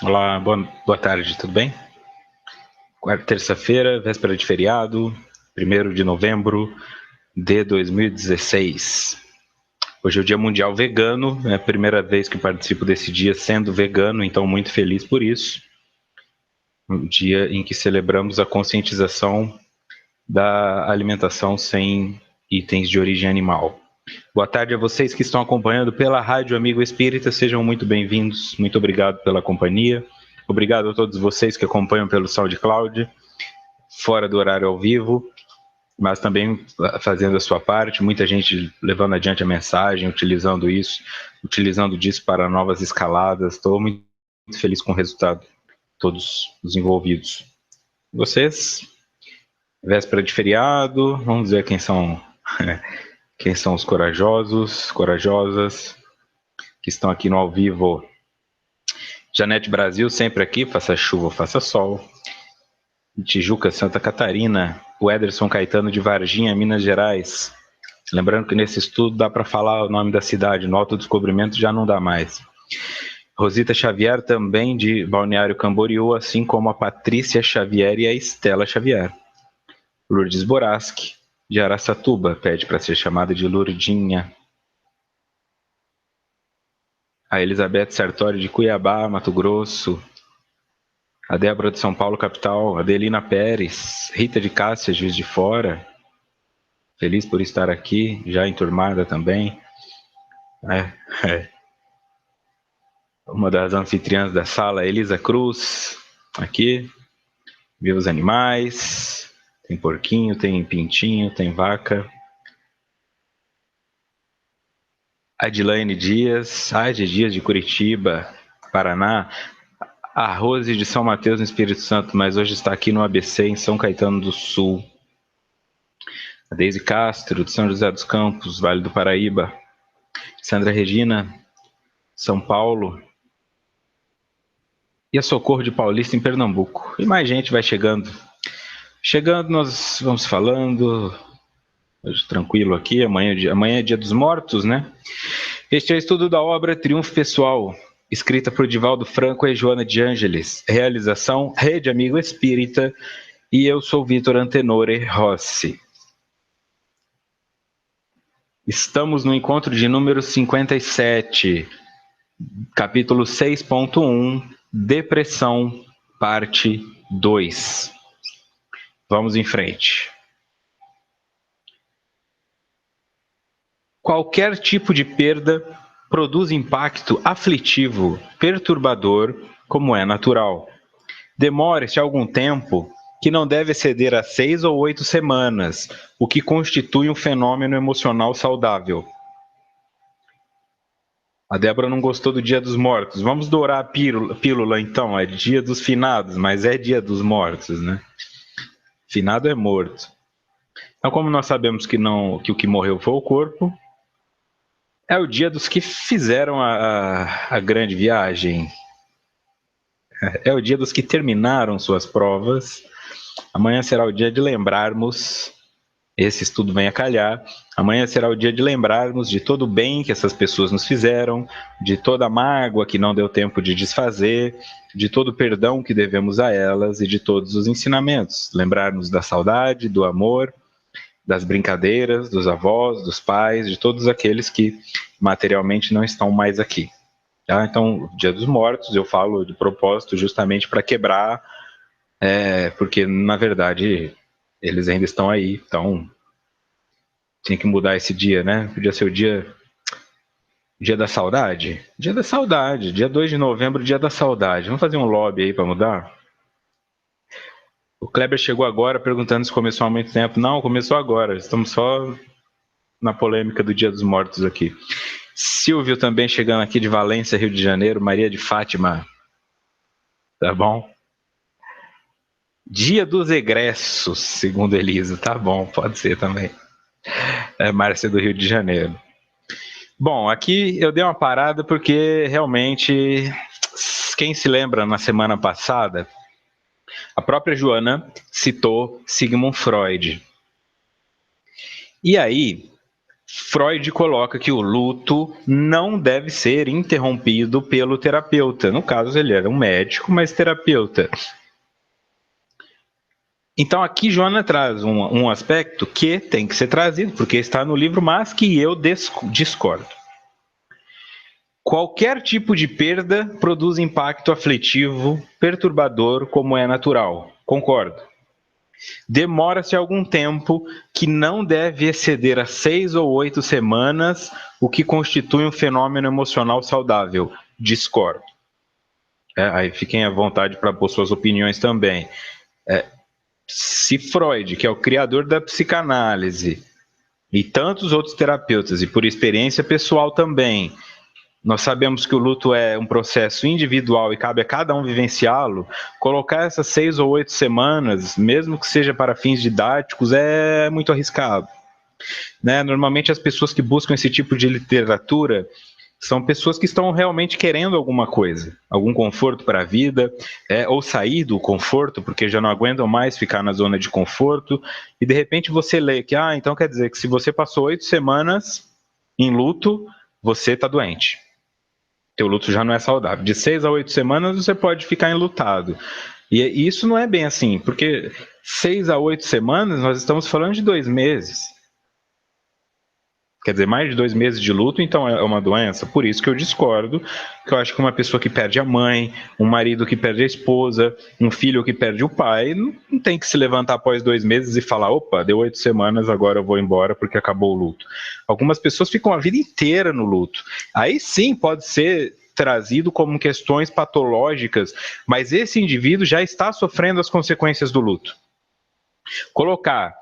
Olá, boa tarde, tudo bem? Terça-feira, véspera de feriado, 1º de novembro de 2016. Hoje é o Dia Mundial Vegano, é a primeira vez que participo desse dia sendo vegano, então muito feliz por isso. Um dia em que celebramos a conscientização da alimentação sem itens de origem animal. Boa tarde a vocês que estão acompanhando pela Rádio Amigo Espírita, sejam muito bem-vindos, muito obrigado pela companhia. Obrigado a todos vocês que acompanham pelo SoundCloud, fora do horário ao vivo, mas também fazendo a sua parte, muita gente levando adiante a mensagem, utilizando disso para novas escaladas. Estou muito feliz com o resultado, todos os envolvidos. Vocês, véspera de feriado, vamos ver quem são os corajosos, corajosas, que estão aqui no ao vivo. Janete Brasil, sempre aqui, faça chuva ou faça sol. Tijuca, Santa Catarina. O Ederson Caetano de Varginha, Minas Gerais. Lembrando que nesse estudo dá para falar o nome da cidade, no autodescobrimento já não dá mais. Rosita Xavier, também de Balneário Camboriú, assim como a Patrícia Xavier e a Estela Xavier. Lourdes Boraski, de Araçatuba, pede para ser chamada de Lourdinha. A Elizabeth Sartori, de Cuiabá, Mato Grosso. A Débora de São Paulo, capital. Adelina Pérez. Rita de Cássia, Juiz de Fora. Feliz por estar aqui, já enturmada também. Uma das anfitriãs da sala, Elisa Cruz, aqui. Viva os animais. Tem porquinho, tem pintinho, tem vaca. Adilane Dias, de Dias de Curitiba, Paraná. A Rose de São Mateus, no Espírito Santo, mas hoje está aqui no ABC, em São Caetano do Sul. A Deise Castro, de São José dos Campos, Vale do Paraíba. Sandra Regina, São Paulo. E a Socorro de Paulista, em Pernambuco. E mais gente vai chegando. Chegando, nós vamos falando. Hoje tranquilo aqui, amanhã é dia dos mortos, né? Este é o estudo da obra Triunfo Pessoal, escrita por Divaldo Franco e Joana de Ângeles. Realização Rede Amigo Espírita. E eu sou Vitor Antenore Rossi. Estamos no encontro de número 57, capítulo 6.1, Depressão, parte 2. Vamos em frente. Qualquer tipo de perda produz impacto aflitivo, perturbador, como é natural. Demore-se algum tempo, que não deve exceder a 6 ou 8 semanas, o que constitui um fenômeno emocional saudável. A Débora não gostou do Dia dos Mortos. Vamos dourar a pílula, então. É Dia dos Finados, mas é Dia dos Mortos, né? Finado é morto. Então, como nós sabemos que o que morreu foi o corpo, é o dia dos que fizeram a grande viagem. É o dia dos que terminaram suas provas. Amanhã será o dia de lembrarmos, esse estudo vem a calhar, amanhã será o dia de lembrarmos de todo o bem que essas pessoas nos fizeram, de toda a mágoa que não deu tempo de desfazer, de todo o perdão que devemos a elas e de todos os ensinamentos. Lembrarmos da saudade, do amor, das brincadeiras, dos avós, dos pais, de todos aqueles que materialmente não estão mais aqui. Tá? Então, Dia dos Mortos, eu falo de propósito justamente para quebrar, porque na verdade eles ainda estão aí, então tinha que mudar esse dia, né? Podia ser o dia da saudade? Dia da saudade, dia 2 de novembro, dia da saudade. Vamos fazer um lobby aí para mudar? O Kleber chegou agora perguntando se começou há muito tempo. Não, começou agora, estamos só na polêmica do Dia dos Mortos aqui. Silvio também chegando aqui de Valência, Rio de Janeiro. Maria de Fátima, tá bom? Dia dos Egressos, segundo Elisa, tá bom, pode ser também. Márcia do Rio de Janeiro. Bom, aqui eu dei uma parada porque realmente, quem se lembra na semana passada, a própria Joana citou Sigmund Freud. E aí, Freud coloca que o luto não deve ser interrompido pelo terapeuta. No caso, ele era um médico, mas terapeuta. Então aqui Joana traz um aspecto que tem que ser trazido, porque está no livro, mas que eu discordo. Qualquer tipo de perda produz impacto aflitivo, perturbador, como é natural. Concordo. Demora-se algum tempo, que não deve exceder a 6 ou 8 semanas, o que constitui um fenômeno emocional saudável. Discordo. Aí fiquem à vontade para pôr suas opiniões também. Se Freud, que é o criador da psicanálise, e tantos outros terapeutas, e por experiência pessoal também, nós sabemos que o luto é um processo individual e cabe a cada um vivenciá-lo, colocar essas 6 ou 8 semanas, mesmo que seja para fins didáticos, é muito arriscado. Né? Normalmente as pessoas que buscam esse tipo de literatura são pessoas que estão realmente querendo alguma coisa, algum conforto para a vida, ou sair do conforto, porque já não aguentam mais ficar na zona de conforto, e de repente você lê que, então quer dizer que se você passou 8 semanas em luto, você está doente. Teu luto já não é saudável. De 6 a 8 semanas você pode ficar enlutado. E isso não é bem assim, porque 6 a 8 semanas nós estamos falando de 2 meses. Quer dizer, mais de 2 meses de luto, então é uma doença? Por isso que eu discordo, que eu acho que uma pessoa que perde a mãe, um marido que perde a esposa, um filho que perde o pai, não tem que se levantar após 2 meses e falar, opa, deu 8 semanas, agora eu vou embora porque acabou o luto. Algumas pessoas ficam a vida inteira no luto. Aí sim pode ser trazido como questões patológicas, mas esse indivíduo já está sofrendo as consequências do luto. Colocar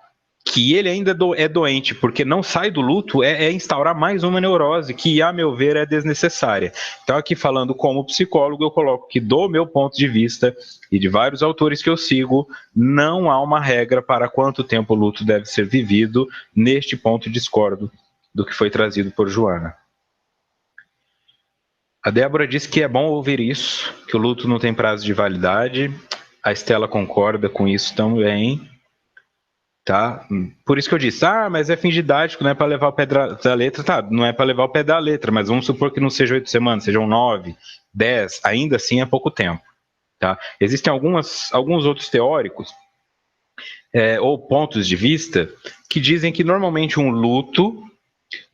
que ele ainda é doente porque não sai do luto é instaurar mais uma neurose que, a meu ver, é desnecessária. Então, aqui falando como psicólogo, eu coloco que, do meu ponto de vista e de vários autores que eu sigo, não há uma regra para quanto tempo o luto deve ser vivido. Neste ponto, discordo do que foi trazido por Joana. A Débora disse que é bom ouvir isso, que o luto não tem prazo de validade. A Estela concorda com isso também. Tá? Por isso que eu disse, mas é fim didático, não é para levar o pé da letra. Tá, não é para levar o pé da letra, mas vamos supor que não seja 8 semanas, sejam 9, 10, ainda assim é pouco tempo. Tá? Existem alguns outros teóricos ou pontos de vista que dizem que normalmente um luto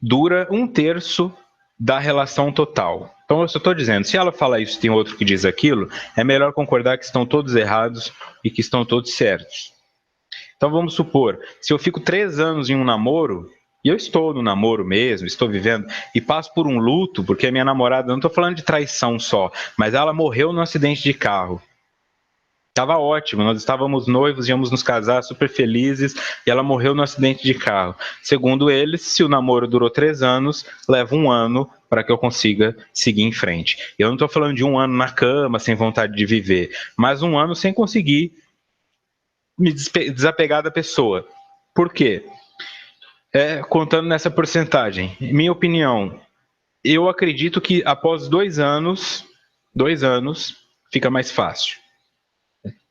dura 1/3 da relação total. Então eu só estou dizendo, se ela fala isso tem outro que diz aquilo, é melhor concordar que estão todos errados e que estão todos certos. Então vamos supor, se eu fico 3 anos em um namoro, e eu estou no namoro mesmo, estou vivendo, e passo por um luto, porque a minha namorada, não estou falando de traição só, mas ela morreu num acidente de carro. Estava ótimo, nós estávamos noivos, íamos nos casar super felizes, e ela morreu num acidente de carro. Segundo eles, se o namoro durou 3 anos, leva 1 ano para que eu consiga seguir em frente. Eu não estou falando de 1 ano na cama, sem vontade de viver, mas 1 ano sem conseguir me desapegar da pessoa. Por quê? Contando nessa porcentagem, minha opinião, eu acredito que após 2 anos, fica mais fácil.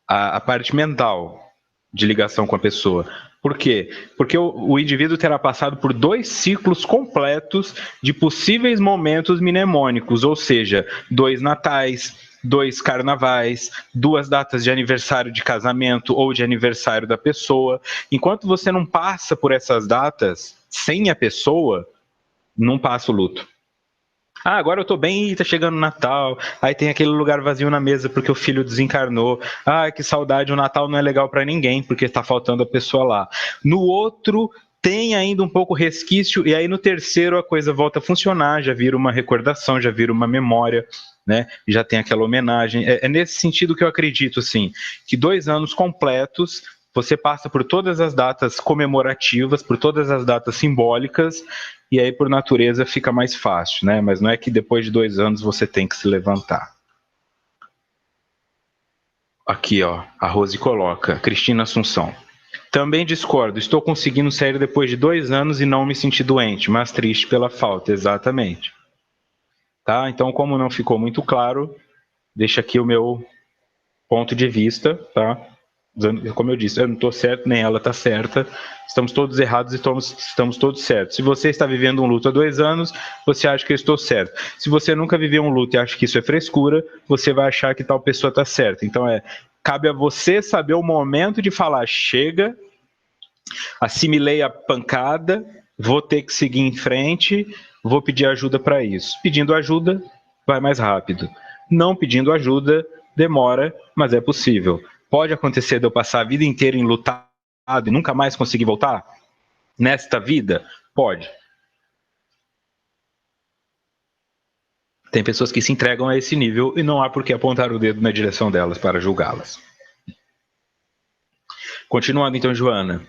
A parte mental de ligação com a pessoa. Por quê? Porque o indivíduo terá passado por 2 ciclos completos de possíveis momentos mnemônicos, ou seja, 2 natais, 2 carnavais, 2 datas de aniversário de casamento ou de aniversário da pessoa. Enquanto você não passa por essas datas sem a pessoa, não passa o luto. Agora eu tô bem e tá chegando o Natal. Aí tem aquele lugar vazio na mesa porque o filho desencarnou. Que saudade, o Natal não é legal para ninguém porque tá faltando a pessoa lá. No outro, tem ainda um pouco resquício, e aí no terceiro a coisa volta a funcionar, já vira uma recordação, já vira uma memória, né? Já tem aquela homenagem. É nesse sentido que eu acredito, assim, que 2 anos completos você passa por todas as datas comemorativas, por todas as datas simbólicas, e aí por natureza fica mais fácil, né? Mas não é que depois de 2 anos você tem que se levantar. Aqui, ó, a Rose coloca, Cristina Assunção. Também discordo, estou conseguindo sair depois de 2 anos e não me senti doente, mas triste pela falta, exatamente. Tá? Então, como não ficou muito claro, deixa aqui o meu ponto de vista, tá? Como eu disse, eu não estou certo, nem ela está certa. Estamos todos errados e estamos todos certos. Se você está vivendo um luto há 2 anos, você acha que eu estou certo. Se você nunca viveu um luto e acha que isso é frescura, você vai achar que tal pessoa está certa. Então cabe a você saber o momento de falar: chega, assimilei a pancada, vou ter que seguir em frente, vou pedir ajuda para isso. Pedindo ajuda, vai mais rápido. Não pedindo ajuda, demora, mas é possível. Pode acontecer de eu passar a vida inteira enlutado e nunca mais conseguir voltar? Nesta vida? Pode. Tem pessoas que se entregam a esse nível e não há por que apontar o dedo na direção delas para julgá-las. Continuando então, Joana.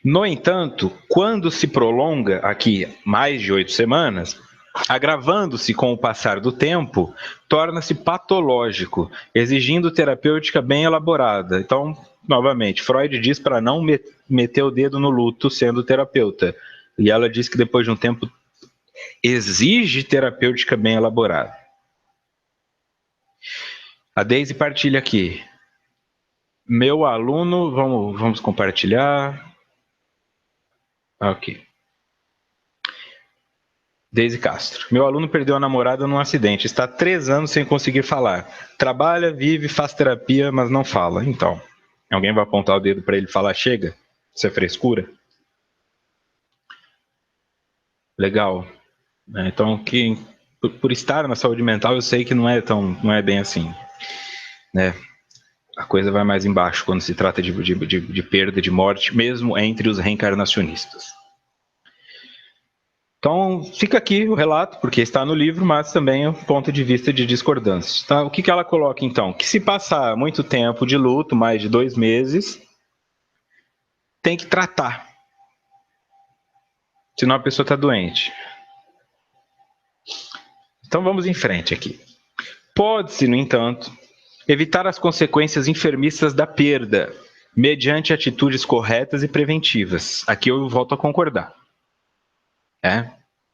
No entanto, quando se prolonga aqui mais de 8 semanas, agravando-se com o passar do tempo, torna-se patológico, exigindo terapêutica bem elaborada. Então, novamente, Freud diz para não meter o dedo no luto sendo terapeuta. E ela diz que depois de um tempo exige terapêutica bem elaborada. A Deise partilha aqui. Meu aluno, vamos compartilhar. Ok. Deise Castro. Meu aluno perdeu a namorada num acidente. Está há 3 anos sem conseguir falar. Trabalha, vive, faz terapia, mas não fala. Então, alguém vai apontar o dedo para ele e falar: chega? Isso é frescura? Legal. Então, por estar na saúde mental, eu sei que não é bem assim. Né? A coisa vai mais embaixo quando se trata de perda, de morte, mesmo entre os reencarnacionistas. Então, fica aqui o relato, porque está no livro, mas também o ponto de vista de discordância. Tá? O que ela coloca, então? Que se passar muito tempo de luto, mais de 2 meses, tem que tratar. Senão a pessoa está doente. Então, vamos em frente aqui. Pode-se, no entanto, evitar as consequências enfermiças da perda, mediante atitudes corretas e preventivas. Aqui eu volto a concordar.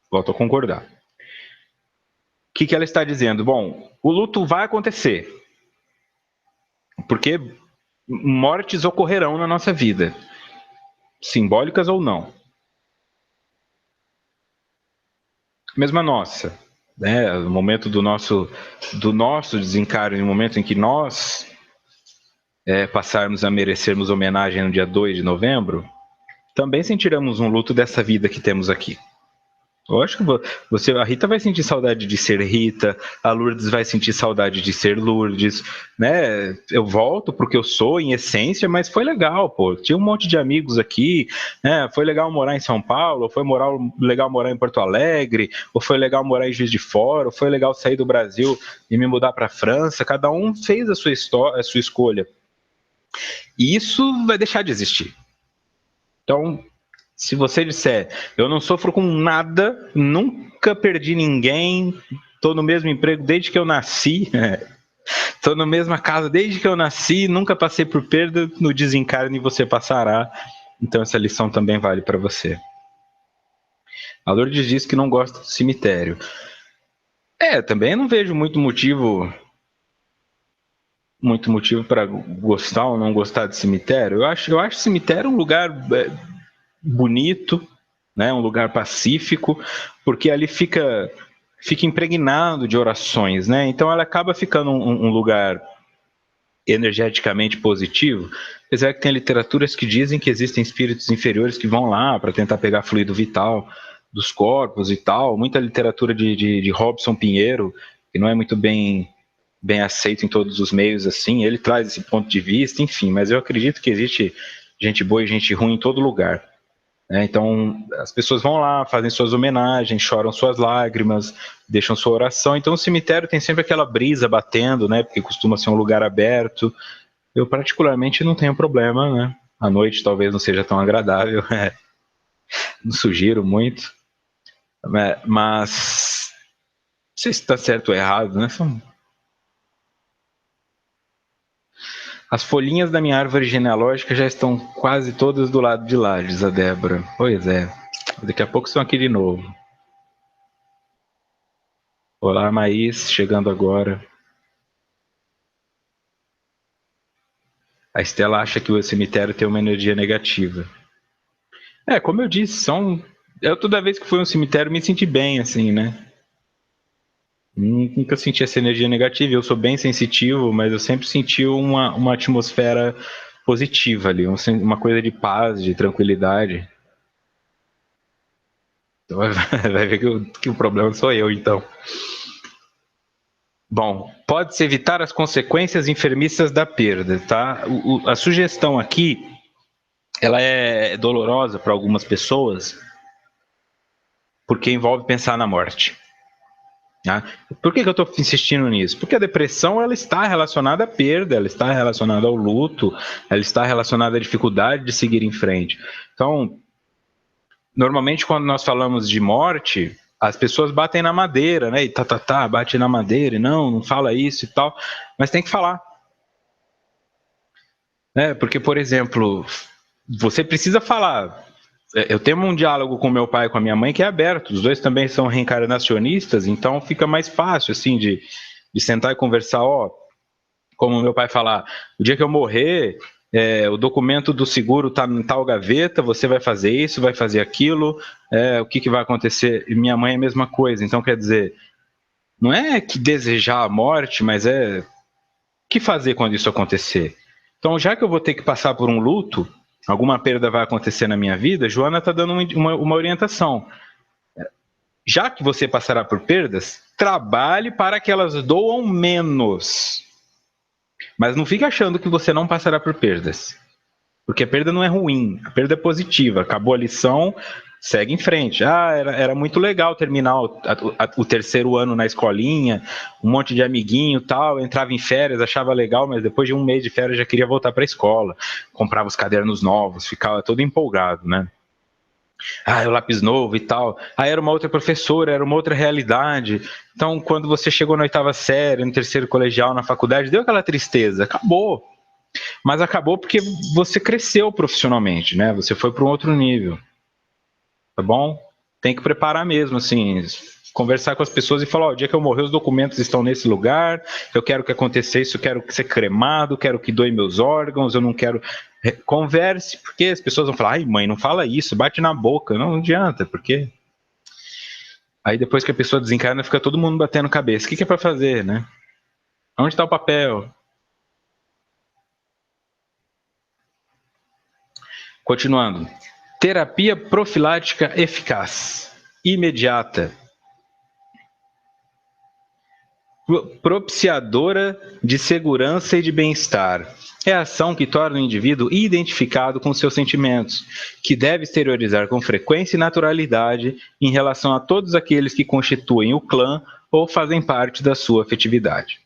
Volto a concordar. O que ela está dizendo? Bom, o luto vai acontecer, porque mortes ocorrerão na nossa vida, simbólicas ou não. Mesmo a nossa, né? No momento do nosso desencarne, no momento em que nós passarmos a merecermos homenagem no dia 2 de novembro, também sentiremos um luto dessa vida que temos aqui. Eu acho que a Rita vai sentir saudade de ser Rita, a Lourdes vai sentir saudade de ser Lourdes, né? Eu volto porque eu sou em essência, mas foi legal, pô. Tinha um monte de amigos aqui, né? Foi legal morar em São Paulo, ou foi legal morar em Porto Alegre, ou foi legal morar em Juiz de Fora, ou foi legal sair do Brasil e me mudar para a França. Cada um fez a sua história, a sua escolha. E isso vai deixar de existir. Então, se você disser, eu não sofro com nada, nunca perdi ninguém, estou no mesmo emprego desde que eu nasci, estou na mesma casa desde que eu nasci, nunca passei por perda, no desencarne você passará. Então essa lição também vale para você. A Lourdes diz que não gosta do cemitério. Também não vejo muito motivo para gostar ou não gostar de cemitério. Eu acho cemitério um lugar bonito, né? Um lugar pacífico, porque ali fica impregnado de orações, né? Então ela acaba ficando um lugar energeticamente positivo, apesar que tem literaturas que dizem que existem espíritos inferiores que vão lá para tentar pegar fluido vital dos corpos e tal. Muita literatura de Robson Pinheiro, que não é muito bem aceito em todos os meios assim, ele traz esse ponto de vista, enfim, mas eu acredito que existe gente boa e gente ruim em todo lugar. Então, as pessoas vão lá, fazem suas homenagens, choram suas lágrimas, deixam sua oração. Então, o cemitério tem sempre aquela brisa batendo, né? Porque costuma ser um lugar aberto. Eu, particularmente, não tenho problema, né? À noite talvez não seja tão agradável, não sugiro muito. Mas, não sei se está certo ou errado, né? As folhinhas da minha árvore genealógica já estão quase todas do lado de lá, diz a Débora. Pois é, daqui a pouco estão aqui de novo. Olá, Maís, chegando agora. A Estela acha que o cemitério tem uma energia negativa. Como eu disse, eu toda vez que fui a um cemitério me senti bem, assim, né? Nunca senti essa energia negativa. Eu sou bem sensitivo, mas eu sempre senti uma atmosfera positiva ali, uma coisa de paz, de tranquilidade. Então vai ver que o problema sou eu, então. Bom, pode-se evitar as consequências enfermiças da perda, tá? A sugestão aqui, ela é dolorosa para algumas pessoas, porque envolve pensar na morte. Tá? Por que eu estou insistindo nisso? Porque a depressão ela está relacionada à perda, ela está relacionada ao luto, ela está relacionada à dificuldade de seguir em frente. Então, normalmente quando nós falamos de morte, as pessoas batem na madeira, né? E bate na madeira, e não fala isso e tal, mas tem que falar. Porque, por exemplo, você precisa falar. Eu tenho um diálogo com meu pai e com a minha mãe que é aberto, os dois também são reencarnacionistas, então fica mais fácil, assim, de sentar e conversar, como meu pai falar, o dia que eu morrer, o documento do seguro está em tal gaveta, você vai fazer isso, vai fazer aquilo, o que vai acontecer? E minha mãe é a mesma coisa, então quer dizer, não é que desejar a morte, mas o que fazer quando isso acontecer? Então, já que eu vou ter que passar por um luto, alguma perda vai acontecer na minha vida, Joana está dando uma orientação. Já que você passará por perdas, trabalhe para que elas doam menos. Mas não fique achando que você não passará por perdas. Porque a perda não é ruim, a perda é positiva. Acabou a lição, segue em frente. Era muito legal terminar o terceiro ano na escolinha, um monte de amiguinho tal, entrava em férias, achava legal, mas depois de um mês de férias já queria voltar para a escola. Comprava os cadernos novos, ficava todo empolgado, né? O lápis novo e tal. Era uma outra professora, era uma outra realidade. Então, quando você chegou na oitava série, no terceiro colegial, na faculdade, deu aquela tristeza. Acabou. Mas acabou porque você cresceu profissionalmente, né? Você foi para um outro nível. Tá bom? Tem que preparar mesmo, assim, conversar com as pessoas e falar, o dia que eu morrer os documentos estão nesse lugar, eu quero que aconteça isso, eu quero ser cremado, quero que doe meus órgãos, eu não quero... Converse, porque as pessoas vão falar, ai mãe, não fala isso, bate na boca. Não adianta, porque... Aí depois que a pessoa desencarna, fica todo mundo batendo cabeça. O que é para fazer, né? Onde está o papel? Continuando. Terapia profilática eficaz, imediata, propiciadora de segurança e de bem-estar. É a ação que torna o indivíduo identificado com seus sentimentos, que deve exteriorizar com frequência e naturalidade em relação a todos aqueles que constituem o clã ou fazem parte da sua afetividade.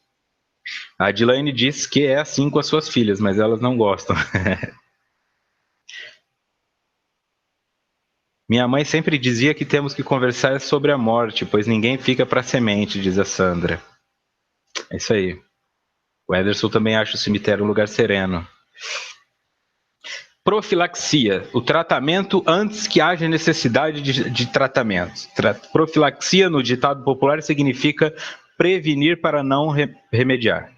A Adilane diz que é assim com as suas filhas, mas elas não gostam. Minha mãe sempre dizia que temos que conversar sobre a morte, pois ninguém fica para semente, diz a Sandra. É isso aí. O Ederson também acha o cemitério um lugar sereno. Profilaxia, o tratamento antes que haja necessidade de tratamento. Profilaxia, no ditado popular, significa prevenir para não remediar.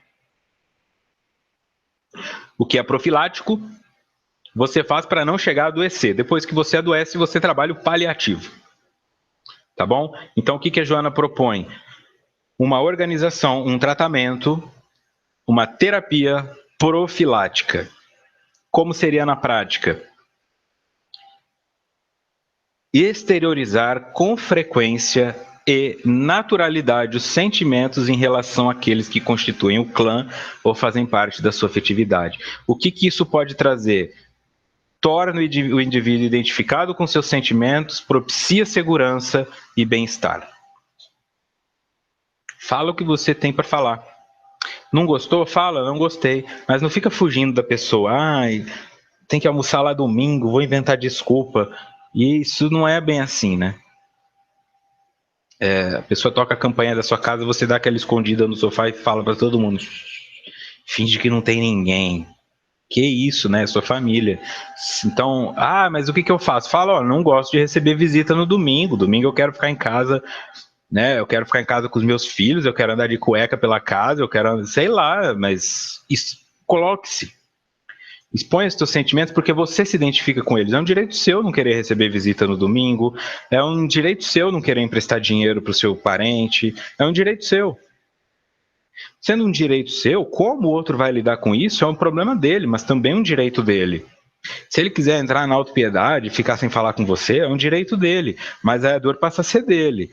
O que é profilático, você faz para não chegar a adoecer. Depois que você adoece, você trabalha o paliativo. Tá bom? Então, o que a Joana propõe? Uma organização, um tratamento, uma terapia profilática. Como seria na prática? Exteriorizar com frequência e naturalidade os sentimentos em relação àqueles que constituem o clã ou fazem parte da sua afetividade. O que isso pode trazer? Torna o indivíduo identificado com seus sentimentos, propicia segurança e bem-estar. Fala o que você tem para falar. Não gostou? Fala, não gostei. Mas não fica fugindo da pessoa. Tem que almoçar lá domingo, vou inventar desculpa. E isso não é bem assim, né? A pessoa toca a campainha da sua casa, você dá aquela escondida no sofá e fala para todo mundo. Finge que não tem ninguém. Que isso, né? Sua família. Então, mas o que eu faço? Fala, não gosto de receber visita no domingo. Domingo eu quero ficar em casa, né? Eu quero ficar em casa com os meus filhos, eu quero andar de cueca pela casa, eu quero, sei lá, mas coloque-se. Expõe os teus sentimentos porque você se identifica com eles. É um direito seu não querer receber visita no domingo, é um direito seu não querer emprestar dinheiro para o seu parente, é um direito seu. Sendo um direito seu, como o outro vai lidar com isso é um problema dele, mas também um direito dele. Se ele quiser entrar na autopiedade e ficar sem falar com você, é um direito dele, mas a dor passa a ser dele.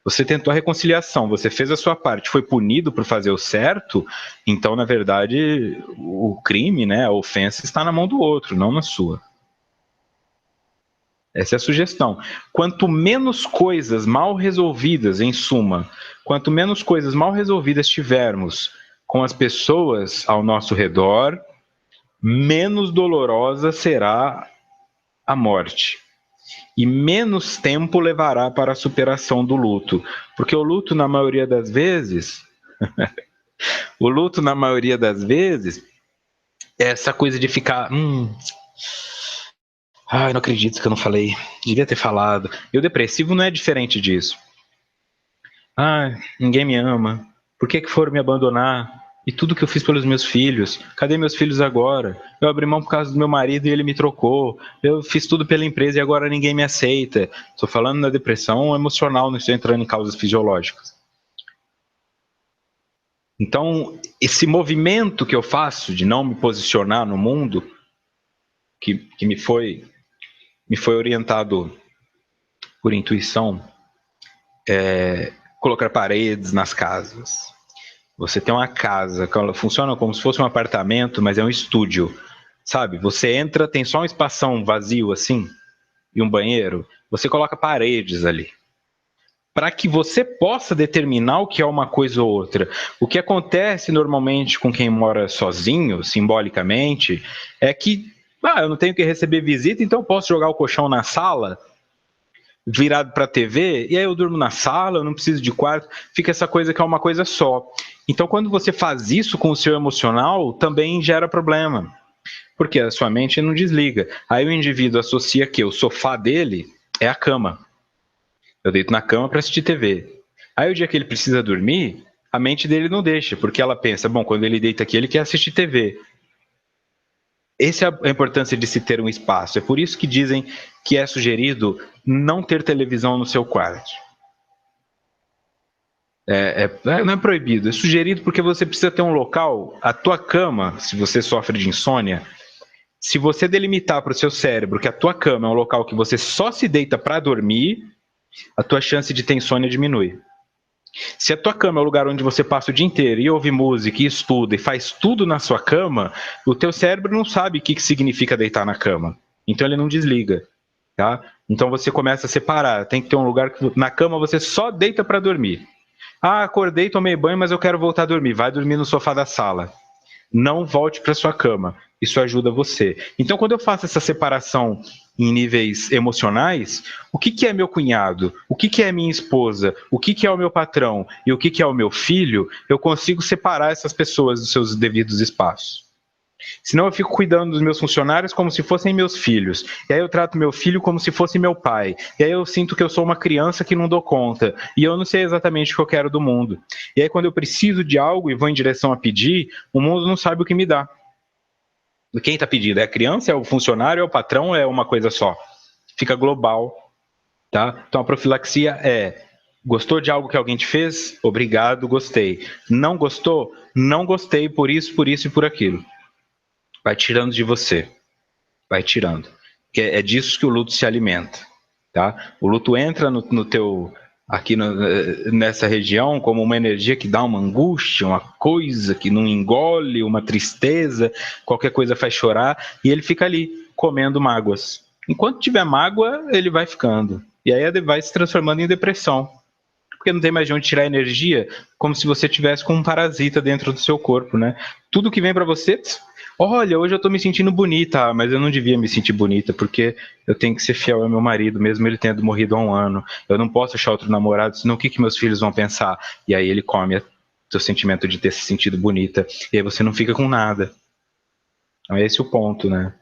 Você tentou a reconciliação, você fez a sua parte, foi punido por fazer o certo, então, na verdade, o crime, né, a ofensa está na mão do outro, não na sua. Essa é a sugestão. Quanto menos coisas mal resolvidas, em suma, quanto menos coisas mal resolvidas tivermos com as pessoas ao nosso redor, menos dolorosa será a morte. E menos tempo levará para a superação do luto. Porque o luto, na maioria das vezes, é essa coisa de ficar. Ai, não acredito que eu não falei. Devia ter falado. E o depressivo não é diferente disso. Ah, ninguém me ama. Por que foram me abandonar? E tudo que eu fiz pelos meus filhos? Cadê meus filhos agora? Eu abri mão por causa do meu marido e ele me trocou. Eu fiz tudo pela empresa e agora ninguém me aceita. Estou falando da depressão emocional, não estou entrando em causas fisiológicas. Então, esse movimento que eu faço de não me posicionar no mundo, que me foi orientado por intuição, é colocar paredes nas casas. Você tem uma casa que ela funciona como se fosse um apartamento, mas é um estúdio, sabe? Você entra, tem só um espação vazio assim e um banheiro. Você coloca paredes ali para que você possa determinar o que é uma coisa ou outra. O que acontece normalmente com quem mora sozinho, simbolicamente, é que eu não tenho que receber visita, então eu posso jogar o colchão na sala virado para a TV, e aí eu durmo na sala, eu não preciso de quarto, fica essa coisa que é uma coisa só. Então, quando você faz isso com o seu emocional, também gera problema, porque a sua mente não desliga. Aí o indivíduo associa que o sofá dele é a cama. Eu deito na cama para assistir TV. Aí o dia que ele precisa dormir, a mente dele não deixa, porque ela pensa, bom, quando ele deita aqui, ele quer assistir TV. Essa é a importância de se ter um espaço. É por isso que dizem que é sugerido não ter televisão no seu quarto. Não é proibido, é sugerido porque você precisa ter um local, a tua cama, se você sofre de insônia, se você delimitar para o seu cérebro que a tua cama é um local que você só se deita para dormir, a tua chance de ter insônia diminui. Se a tua cama é o lugar onde você passa o dia inteiro e ouve música, e estuda e faz tudo na sua cama, o teu cérebro não sabe o que significa deitar na cama. Então ele não desliga, tá? Então você começa a separar. Tem que ter um lugar que na cama você só deita para dormir. Ah, acordei, tomei banho, mas eu quero voltar a dormir. Vai dormir no sofá da sala. Não volte para sua cama. Isso ajuda você. Então, quando eu faço essa separação em níveis emocionais, o que é meu cunhado? O que é minha esposa? O que é o meu patrão? E o que é o meu filho? Eu consigo separar essas pessoas dos seus devidos espaços. Senão eu fico cuidando dos meus funcionários como se fossem meus filhos. E aí eu trato meu filho como se fosse meu pai. E aí eu sinto que eu sou uma criança que não dou conta. E eu não sei exatamente o que eu quero do mundo. E aí quando eu preciso de algo e vou em direção a pedir, o mundo não sabe o que me dá. Quem está pedindo? É a criança, é o funcionário, é o patrão, é uma coisa só? Fica global, tá? Então a profilaxia é: gostou de algo que alguém te fez? Obrigado, gostei. Não gostou? Não gostei por isso e por aquilo. Vai tirando de você. Vai tirando. Porque é disso que o luto se alimenta. Tá? O luto entra no teu. Aqui nessa região, como uma energia que dá uma angústia, uma coisa que não engole, uma tristeza, qualquer coisa faz chorar, e ele fica ali, comendo mágoas. Enquanto tiver mágoa, ele vai ficando. E aí vai se transformando em depressão. Porque não tem mais de onde tirar energia, como se você tivesse com um parasita dentro do seu corpo, né? Tudo que vem para você, olha, hoje eu tô me sentindo bonita, mas eu não devia me sentir bonita, porque eu tenho que ser fiel ao meu marido, mesmo ele tendo morrido há um ano. Eu não posso achar outro namorado, senão o que meus filhos vão pensar? E aí ele come o seu sentimento de ter se sentido bonita, e aí você não fica com nada. Então esse é o ponto, né?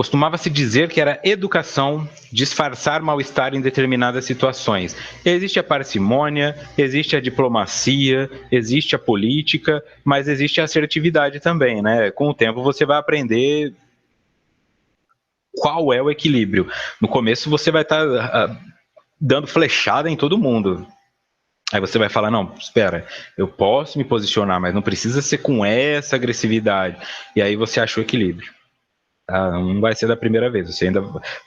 Costumava-se dizer que era educação disfarçar mal-estar em determinadas situações. Existe a parcimônia, existe a diplomacia, existe a política, mas existe a assertividade também, né? Com o tempo você vai aprender qual é o equilíbrio. No começo você vai estar dando flechada em todo mundo. Aí você vai falar, não, espera, eu posso me posicionar, mas não precisa ser com essa agressividade. E aí você acha o equilíbrio. Tá? Não vai ser da primeira vez. Você ainda,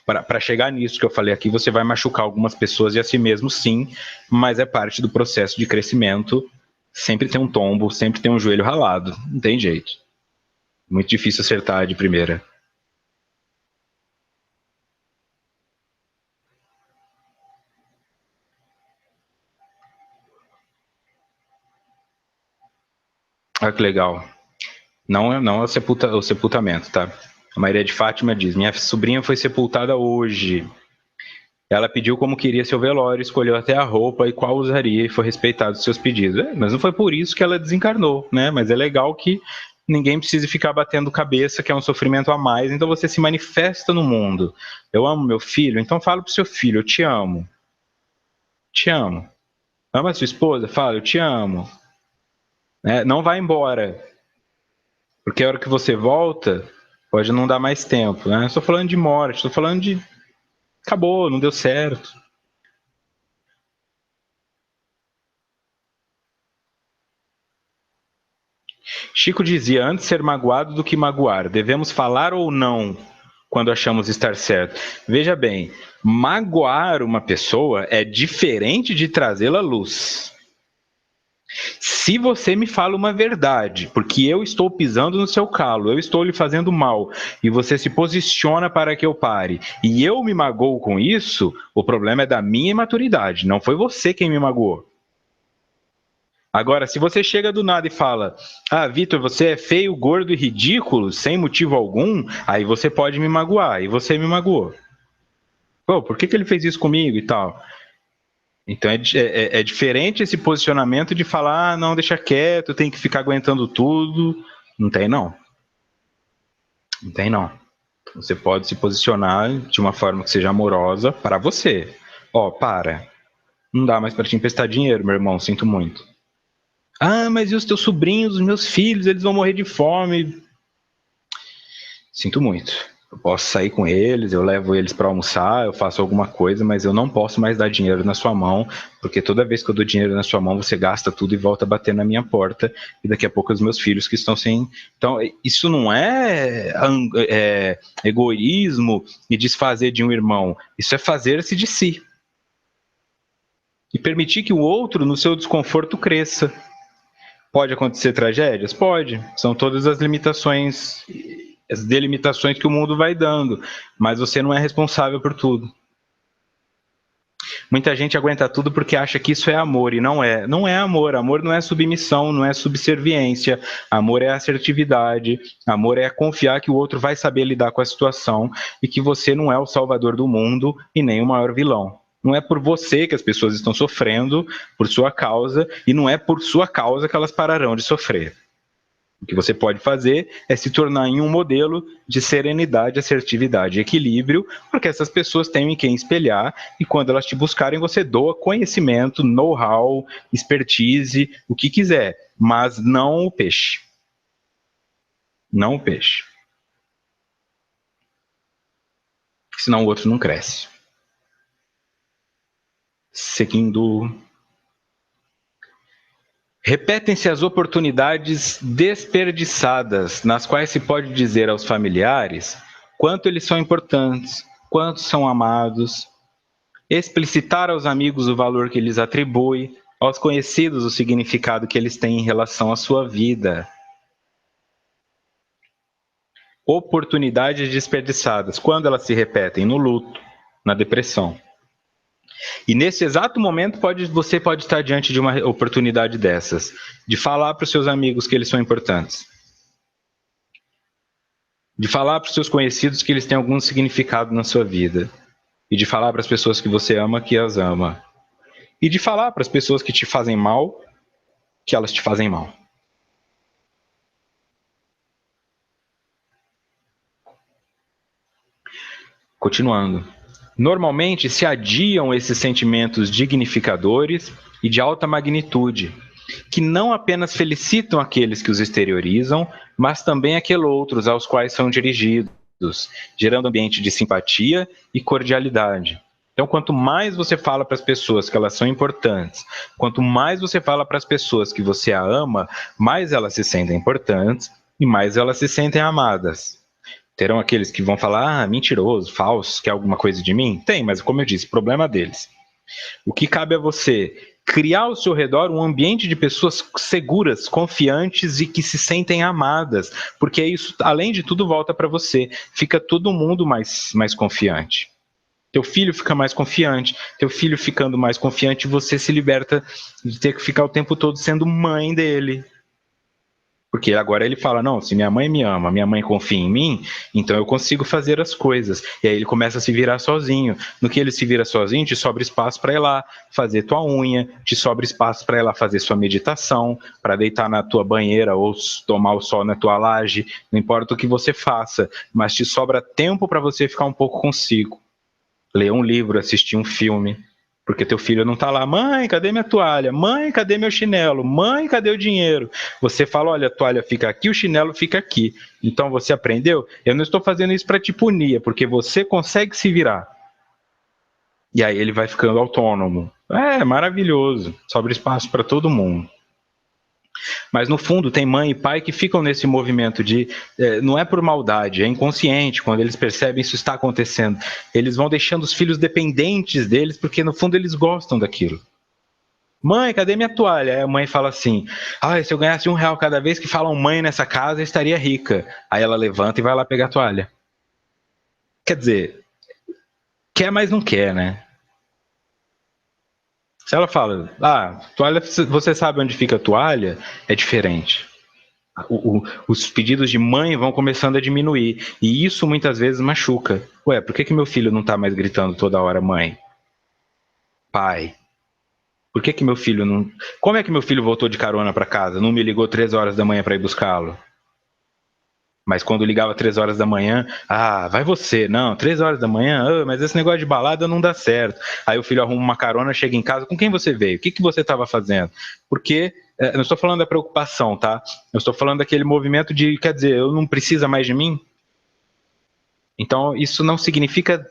para chegar nisso que eu falei aqui, você vai machucar algumas pessoas e a si mesmo, sim, mas é parte do processo de crescimento. Sempre tem um tombo, sempre tem um joelho ralado. Não tem jeito. Muito difícil acertar de primeira. Olha que legal. Não é o sepultamento, tá? A Maria de Fátima diz: minha sobrinha foi sepultada hoje. Ela pediu como queria seu velório, escolheu até a roupa e qual usaria e foi respeitado os seus pedidos. Mas não foi por isso que ela desencarnou, né? Mas é legal que ninguém precise ficar batendo cabeça, que é um sofrimento a mais. Então você se manifesta no mundo. Eu amo meu filho, então fala pro seu filho: eu te amo. Te amo. Ama a sua esposa? Fala: eu te amo. Não vai embora. Porque a hora que você volta, pode não dar mais tempo, né? Estou falando de morte, estou falando de acabou, não deu certo. Chico dizia: antes ser magoado do que magoar. Devemos falar ou não quando achamos estar certo? Veja bem, magoar uma pessoa é diferente de trazê-la à luz. Se você me fala uma verdade, porque eu estou pisando no seu calo, eu estou lhe fazendo mal, e você se posiciona para que eu pare, e eu me magoo com isso, o problema é da minha imaturidade, não foi você quem me magoou. Agora, se você chega do nada e fala: ah, Vitor, você é feio, gordo e ridículo, sem motivo algum, aí você pode me magoar, e você me magoou. Pô, por que ele fez isso comigo e tal? Então é diferente esse posicionamento de falar: ah, não, deixa quieto, tem que ficar aguentando tudo. Não tem, não. Não tem, não. Você pode se posicionar de uma forma que seja amorosa para você. Ó, para. Não dá mais para te emprestar dinheiro, meu irmão, sinto muito. Ah, mas e os teus sobrinhos, os meus filhos, eles vão morrer de fome. Sinto muito. Eu posso sair com eles, eu levo eles para almoçar, eu faço alguma coisa, mas eu não posso mais dar dinheiro na sua mão, porque toda vez que eu dou dinheiro na sua mão, você gasta tudo e volta a bater na minha porta, e daqui a pouco os meus filhos que estão sem. Então, isso não é egoísmo e desfazer de um irmão, isso é fazer-se de si. E permitir que o outro, no seu desconforto, cresça. Pode acontecer tragédias? Pode. São todas as limitações, as delimitações que o mundo vai dando. Mas você não é responsável por tudo. Muita gente aguenta tudo porque acha que isso é amor, e não é. Não é amor. Amor não é submissão, não é subserviência. Amor é assertividade. Amor é confiar que o outro vai saber lidar com a situação e que você não é o salvador do mundo e nem o maior vilão. Não é por você que as pessoas estão sofrendo, por sua causa, e não é por sua causa que elas pararão de sofrer. O que você pode fazer é se tornar em um modelo de serenidade, assertividade e equilíbrio, porque essas pessoas têm em quem espelhar, e quando elas te buscarem, você doa conhecimento, know-how, expertise, o que quiser, mas não o peixe. Não o peixe. Senão o outro não cresce. Seguindo. Repetem-se as oportunidades desperdiçadas, nas quais se pode dizer aos familiares quanto eles são importantes, quanto são amados, explicitar aos amigos o valor que lhes atribui, aos conhecidos o significado que eles têm em relação à sua vida. Oportunidades desperdiçadas, quando elas se repetem? No luto, na depressão. E nesse exato momento você pode estar diante de uma oportunidade dessas, de falar para os seus amigos que eles são importantes, de falar para os seus conhecidos que eles têm algum significado na sua vida, e de falar para as pessoas que você ama que as ama, e de falar para as pessoas que te fazem mal que elas te fazem mal. Continuando. Normalmente se adiam esses sentimentos dignificadores e de alta magnitude, que não apenas felicitam aqueles que os exteriorizam, mas também aqueles outros aos quais são dirigidos, gerando ambiente de simpatia e cordialidade. Então, quanto mais você fala para as pessoas que elas são importantes, quanto mais você fala para as pessoas que você a ama, mais elas se sentem importantes e mais elas se sentem amadas. Terão aqueles que vão falar, mentiroso, falso, quer alguma coisa de mim? Tem, mas como eu disse, problema deles. O que cabe a você criar ao seu redor um ambiente de pessoas seguras, confiantes e que se sentem amadas, porque isso, além de tudo, volta para você. Fica todo mundo mais confiante. Teu filho fica mais confiante, teu filho ficando mais confiante, você se liberta de ter que ficar o tempo todo sendo mãe dele. Porque agora ele fala, não, se minha mãe me ama, minha mãe confia em mim, então eu consigo fazer as coisas. E aí ele começa a se virar sozinho. No que ele se vira sozinho, te sobra espaço para ir lá fazer tua unha, te sobra espaço para ir lá fazer sua meditação, para deitar na tua banheira ou tomar o sol na tua laje, não importa o que você faça, mas te sobra tempo para você ficar um pouco consigo. Ler um livro, assistir um filme. Porque teu filho não tá lá, mãe, cadê minha toalha? Mãe, cadê meu chinelo? Mãe, cadê o dinheiro? Você fala, olha, a toalha fica aqui, o chinelo fica aqui. Então você aprendeu? Eu não estou fazendo isso para te punir, é porque você consegue se virar. E aí ele vai ficando autônomo. É maravilhoso, sobra espaço para todo mundo. Mas no fundo tem mãe e pai que ficam nesse movimento de, não é por maldade, é inconsciente, quando eles percebem isso está acontecendo. Eles vão deixando os filhos dependentes deles, porque no fundo eles gostam daquilo. Mãe, cadê minha toalha? Aí a mãe fala assim, se eu ganhasse R$1 cada vez que falam mãe nessa casa, eu estaria rica. Aí ela levanta e vai lá pegar a toalha. Quer dizer, quer, mas não quer, né? Se ela fala, toalha, você sabe onde fica a toalha? É diferente. Os pedidos de mãe vão começando a diminuir. E isso muitas vezes machuca. Ué, por que meu filho não tá mais gritando toda hora mãe? Pai. Por que meu filho não... Como é que meu filho voltou de carona para casa? Não me ligou 3 horas da manhã para ir buscá-lo? Mas quando ligava 3 horas da manhã, vai você, não, 3 horas da manhã, mas esse negócio de balada não dá certo. Aí o filho arruma uma carona, chega em casa, com quem você veio? O que você estava fazendo? Porque, não estou falando da preocupação, tá? Eu estou falando daquele movimento de, quer dizer, eu não precisa mais de mim? Então, isso não significa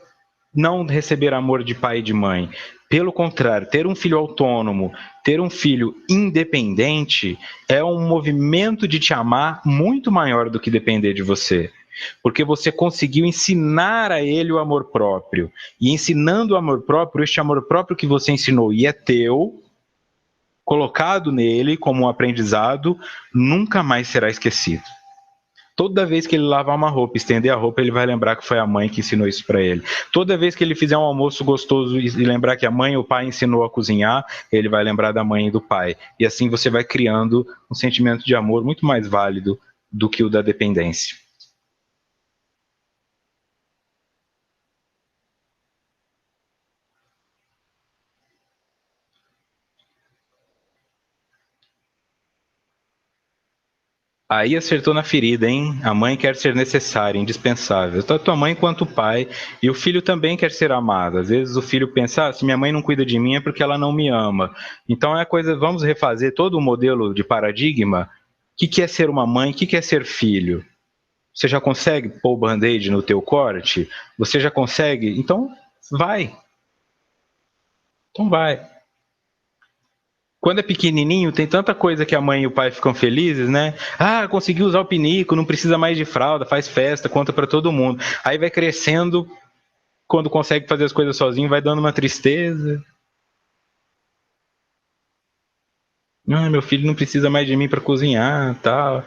não receber amor de pai e de mãe. Pelo contrário, ter um filho autônomo, ter um filho independente é um movimento de te amar muito maior do que depender de você. Porque você conseguiu ensinar a ele o amor próprio. E ensinando o amor próprio, este amor próprio que você ensinou e é teu, colocado nele como um aprendizado, nunca mais será esquecido. Toda vez que ele lavar uma roupa, estender a roupa, ele vai lembrar que foi a mãe que ensinou isso para ele. Toda vez que ele fizer um almoço gostoso e lembrar que a mãe ou o pai ensinou a cozinhar, ele vai lembrar da mãe e do pai. E assim você vai criando um sentimento de amor muito mais válido do que o da dependência. Aí acertou na ferida, hein? A mãe quer ser necessária, indispensável. Tanto a tua mãe quanto o pai. E o filho também quer ser amado. Às vezes o filho pensa, se minha mãe não cuida de mim é porque ela não me ama. Então é coisa, vamos refazer todo o modelo de paradigma. O que é ser uma mãe? O que é ser filho? Você já consegue pôr o band-aid no teu corte? Você já consegue? Então vai. Então vai. Quando é pequenininho, tem tanta coisa que a mãe e o pai ficam felizes, né? Conseguiu usar o pinico, não precisa mais de fralda, faz festa, conta para todo mundo. Aí vai crescendo, quando consegue fazer as coisas sozinho, vai dando uma tristeza. Meu filho não precisa mais de mim para cozinhar, tal.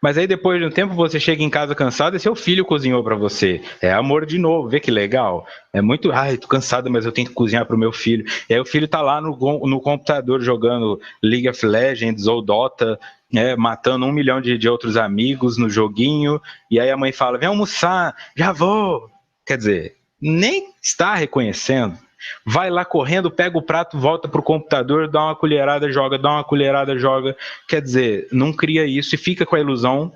Mas aí depois de um tempo você chega em casa cansado e seu filho cozinhou para você. É amor de novo, vê que legal. É muito, tô cansado, mas eu tenho que cozinhar para o meu filho. E aí o filho tá lá no computador jogando League of Legends ou Dota, matando 1 milhão de outros amigos no joguinho. E aí a mãe fala, vem almoçar, já vou. Quer dizer, nem está reconhecendo. Vai lá correndo, pega o prato, volta pro computador, dá uma colherada, joga, dá uma colherada, joga. Quer dizer, não cria isso e fica com a ilusão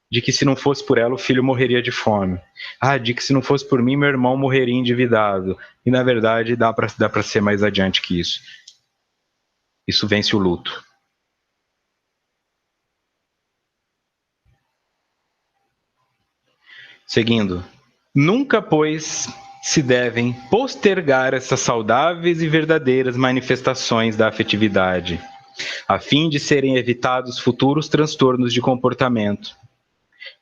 de que se não fosse por ela o filho morreria de fome. Ah, de que se não fosse por mim meu irmão morreria endividado. E na verdade dá para ser mais adiante que isso. Isso vence o luto. Seguindo. Nunca, pois, se devem postergar essas saudáveis e verdadeiras manifestações da afetividade, a fim de serem evitados futuros transtornos de comportamento.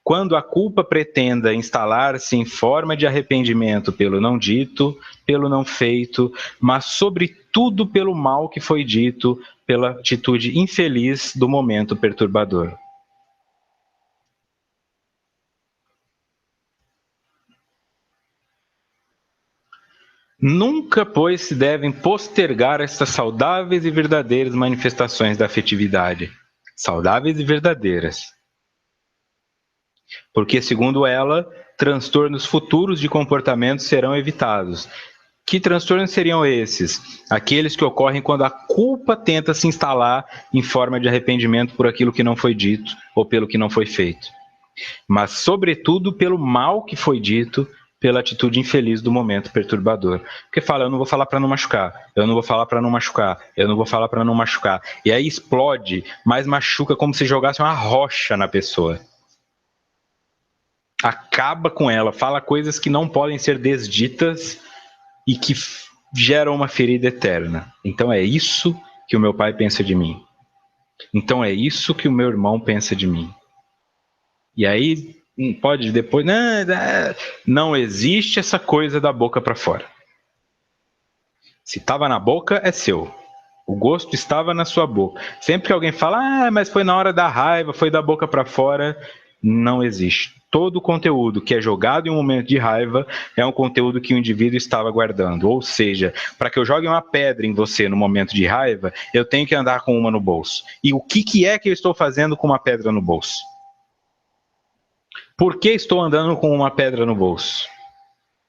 Quando a culpa pretenda instalar-se em forma de arrependimento pelo não dito, pelo não feito, mas sobretudo pelo mal que foi dito, pela atitude infeliz do momento perturbador. Nunca, pois, se devem postergar estas saudáveis e verdadeiras manifestações da afetividade. Saudáveis e verdadeiras. Porque, segundo ela, transtornos futuros de comportamento serão evitados. Que transtornos seriam esses? Aqueles que ocorrem quando a culpa tenta se instalar em forma de arrependimento por aquilo que não foi dito ou pelo que não foi feito. Mas, sobretudo, pelo mal que foi dito, pela atitude infeliz do momento perturbador. Porque fala, eu não vou falar para não machucar, eu não vou falar para não machucar, eu não vou falar para não machucar. E aí explode, mas machuca como se jogasse uma rocha na pessoa. Acaba com ela, fala coisas que não podem ser desditas e que geram uma ferida eterna. Então é isso que o meu pai pensa de mim. Então é isso que o meu irmão pensa de mim. E aí pode depois, não existe essa coisa da boca para fora. Se estava na boca, é seu. O gosto estava na sua boca. Sempre que alguém fala, mas foi na hora da raiva, foi da boca para fora, não existe. Todo o conteúdo que é jogado em um momento de raiva é um conteúdo que o indivíduo estava guardando. Ou seja, para que eu jogue uma pedra em você no momento de raiva, eu tenho que andar com uma no bolso. E o que é que eu estou fazendo com uma pedra no bolso? Por que estou andando com uma pedra no bolso?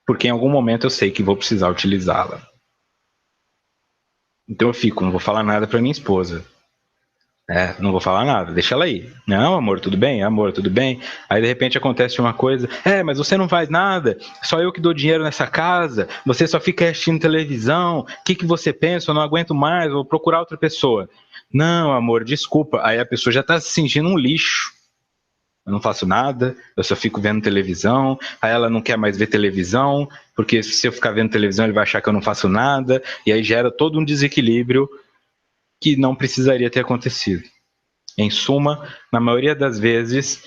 Porque em algum momento eu sei que vou precisar utilizá-la. Então eu fico, não vou falar nada para minha esposa. Não vou falar nada, deixa ela aí. Não, amor, tudo bem? Amor, tudo bem? Aí de repente acontece uma coisa, mas você não faz nada, só eu que dou dinheiro nessa casa, você só fica assistindo televisão, o que você pensa? Eu não aguento mais, vou procurar outra pessoa. Não, amor, desculpa. Aí a pessoa já tá se sentindo um lixo. Eu não faço nada, eu só fico vendo televisão, aí ela não quer mais ver televisão, porque se eu ficar vendo televisão ele vai achar que eu não faço nada, e aí gera todo um desequilíbrio que não precisaria ter acontecido. Em suma, na maioria das vezes,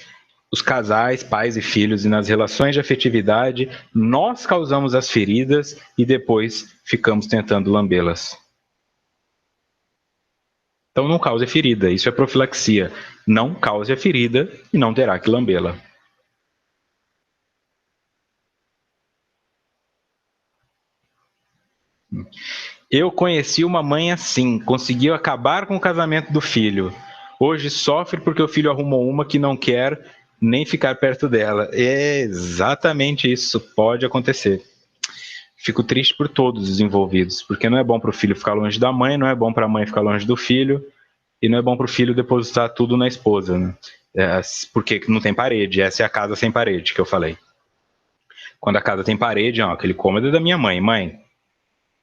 os casais, pais e filhos, e nas relações de afetividade, nós causamos as feridas e depois ficamos tentando lambê-las. Então não cause a ferida, isso é profilaxia. Não cause a ferida e não terá que lambê-la. Eu conheci uma mãe assim, conseguiu acabar com o casamento do filho. Hoje sofre porque o filho arrumou uma que não quer nem ficar perto dela. É exatamente isso, pode acontecer. Fico triste por todos os envolvidos, porque não é bom para o filho ficar longe da mãe, não é bom para a mãe ficar longe do filho, e não é bom para o filho depositar tudo na esposa, né? Porque não tem parede, essa é a casa sem parede que eu falei. Quando a casa tem parede, aquele cômodo é da minha mãe. Mãe,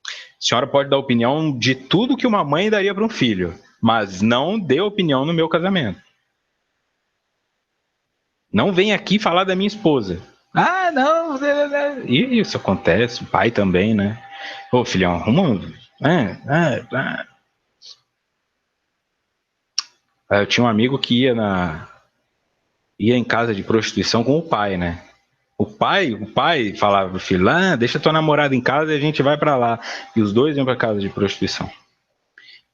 a senhora pode dar opinião de tudo que uma mãe daria para um filho, mas não dê opinião no meu casamento. Não vem aqui falar da minha esposa. Ah, não. Isso acontece, o pai também, né? Ô, filhão, arruma. Eu tinha um amigo que ia em casa de prostituição com o pai, né? O pai falava pro filho, deixa tua namorada em casa e a gente vai para lá. E os dois iam para casa de prostituição.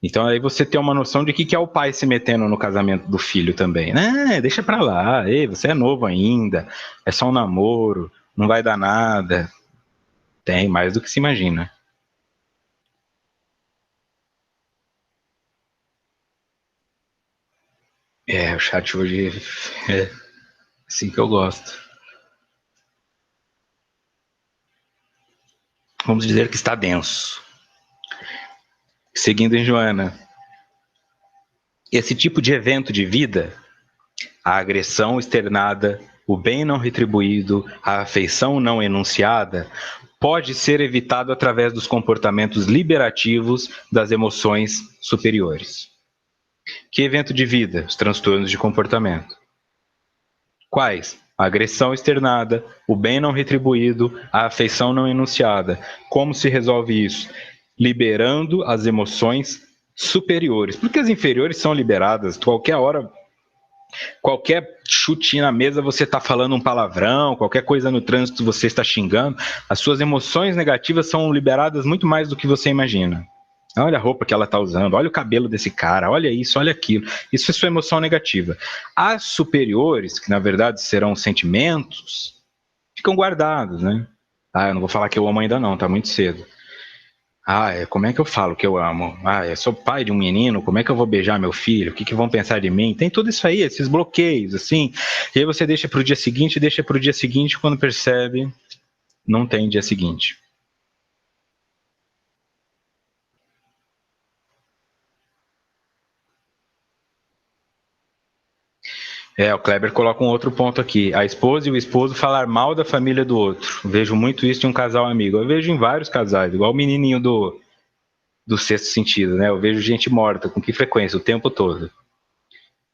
Então aí você tem uma noção de que é o pai se metendo no casamento do filho também. Deixa pra lá, ei, você é novo ainda, é só um namoro, não vai dar nada. Tem mais do que se imagina. O chat hoje é assim que eu gosto. Vamos dizer que está denso. Seguindo em Joana. Esse tipo de evento de vida A agressão externada, o bem não retribuído, a afeição não enunciada, pode ser evitado através dos comportamentos liberativos das emoções superiores. Que evento de vida? Os transtornos de comportamento. Quais? A agressão externada, o bem não retribuído, a afeição não enunciada. Como se resolve isso? Liberando as emoções superiores. Porque as inferiores são liberadas qualquer hora. Qualquer chute na mesa você está falando um palavrão, qualquer coisa no trânsito você está xingando, as suas emoções negativas são liberadas muito mais do que você imagina. Olha a roupa que ela está usando, olha o cabelo desse cara, olha isso, olha aquilo. Isso é sua emoção negativa. As superiores, que na verdade serão sentimentos, ficam guardados, né? Ah, eu não vou falar que eu amo ainda não, tá muito cedo. Como é que eu falo que eu amo? Eu sou pai de um menino, como é que eu vou beijar meu filho? O que, que vão pensar de mim? Tem tudo isso aí, esses bloqueios, assim. E aí você deixa pro dia seguinte, quando percebe, não tem dia seguinte. O Kleber coloca um outro ponto aqui. A esposa e o esposo falar mal da família do outro. Vejo muito isso em um casal amigo. Eu vejo em vários casais, igual o menininho do Sexto Sentido, né? Eu vejo gente morta, com que frequência? O tempo todo.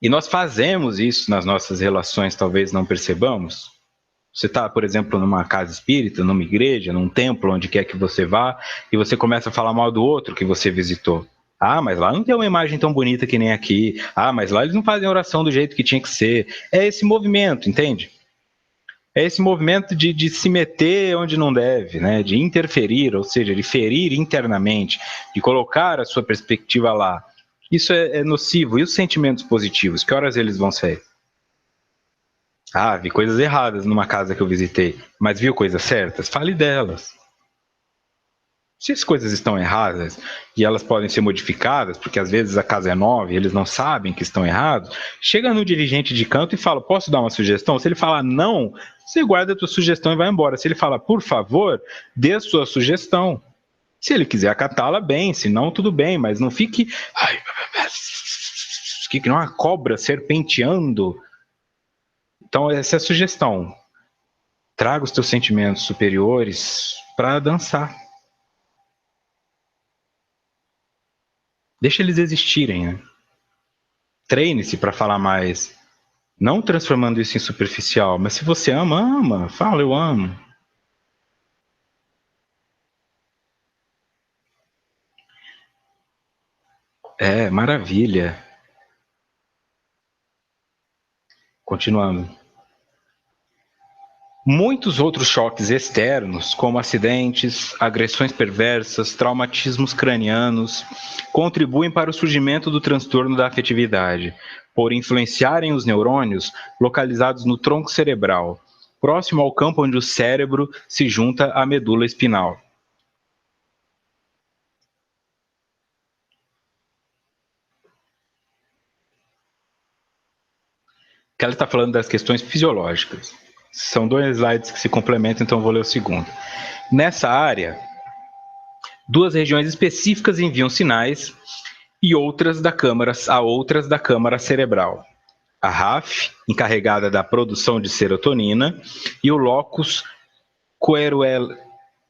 E nós fazemos isso nas nossas relações, talvez não percebamos. Você está, por exemplo, numa casa espírita, numa igreja, num templo, onde quer que você vá, e você começa a falar mal do outro que você visitou. Mas lá não tem uma imagem tão bonita que nem aqui. Mas lá eles não fazem oração do jeito que tinha que ser. É esse movimento, entende? É esse movimento de se meter onde não deve, né? De interferir, ou seja, de ferir internamente, de colocar a sua perspectiva lá. Isso é nocivo. E os sentimentos positivos, que horas eles vão ser? Vi coisas erradas numa casa que eu visitei, mas viu coisas certas? Fale delas. Se as coisas estão erradas e elas podem ser modificadas, porque às vezes a casa é nova e eles não sabem que estão errados, chega no dirigente de canto e fala: posso dar uma sugestão? Se ele falar não, você guarda a tua sugestão e vai embora. Se ele falar por favor, dê a sua sugestão. Se ele quiser acatá-la, bem, se não, tudo bem, mas não fique que não uma cobra serpenteando. Então, essa é a sugestão. Traga os teus sentimentos superiores para dançar. Deixa eles existirem, né? Treine-se para falar mais. Não transformando isso em superficial, mas se você ama, ama. Fala, eu amo. Maravilha. Continuando. Muitos outros choques externos, como acidentes, agressões perversas, traumatismos cranianos, contribuem para o surgimento do transtorno da afetividade, por influenciarem os neurônios localizados no tronco cerebral, próximo ao campo onde o cérebro se junta à medula espinal. Que ela está falando das questões fisiológicas. São dois slides que se complementam, então eu vou ler o segundo. Nessa área, duas regiões específicas enviam sinais e outras da câmara cerebral. A RAF, encarregada da produção de serotonina, e o locus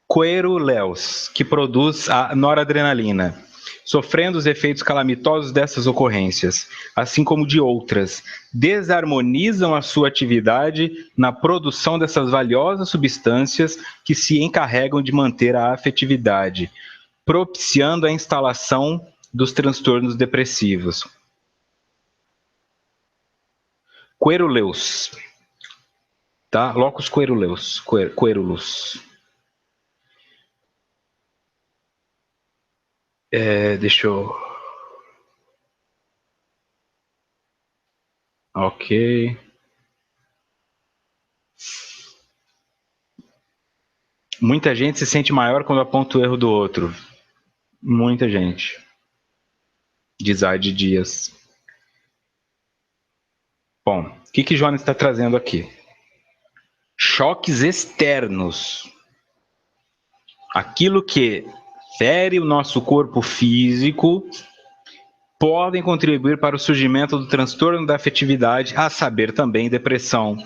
coeruleus, que produz a noradrenalina, sofrendo os efeitos calamitosos dessas ocorrências, assim como de outras, desarmonizam a sua atividade na produção dessas valiosas substâncias que se encarregam de manter a afetividade, propiciando a instalação dos transtornos depressivos. Coeruleus, tá? Locus coeruleus, coerulus. Deixa eu... Ok. Muita gente se sente maior quando aponta o erro do outro. Muita gente. Diz de Dias. Bom, o que Jonas está trazendo aqui? Choques externos. Aquilo que fere o nosso corpo físico podem contribuir para o surgimento do transtorno da afetividade, a saber também depressão,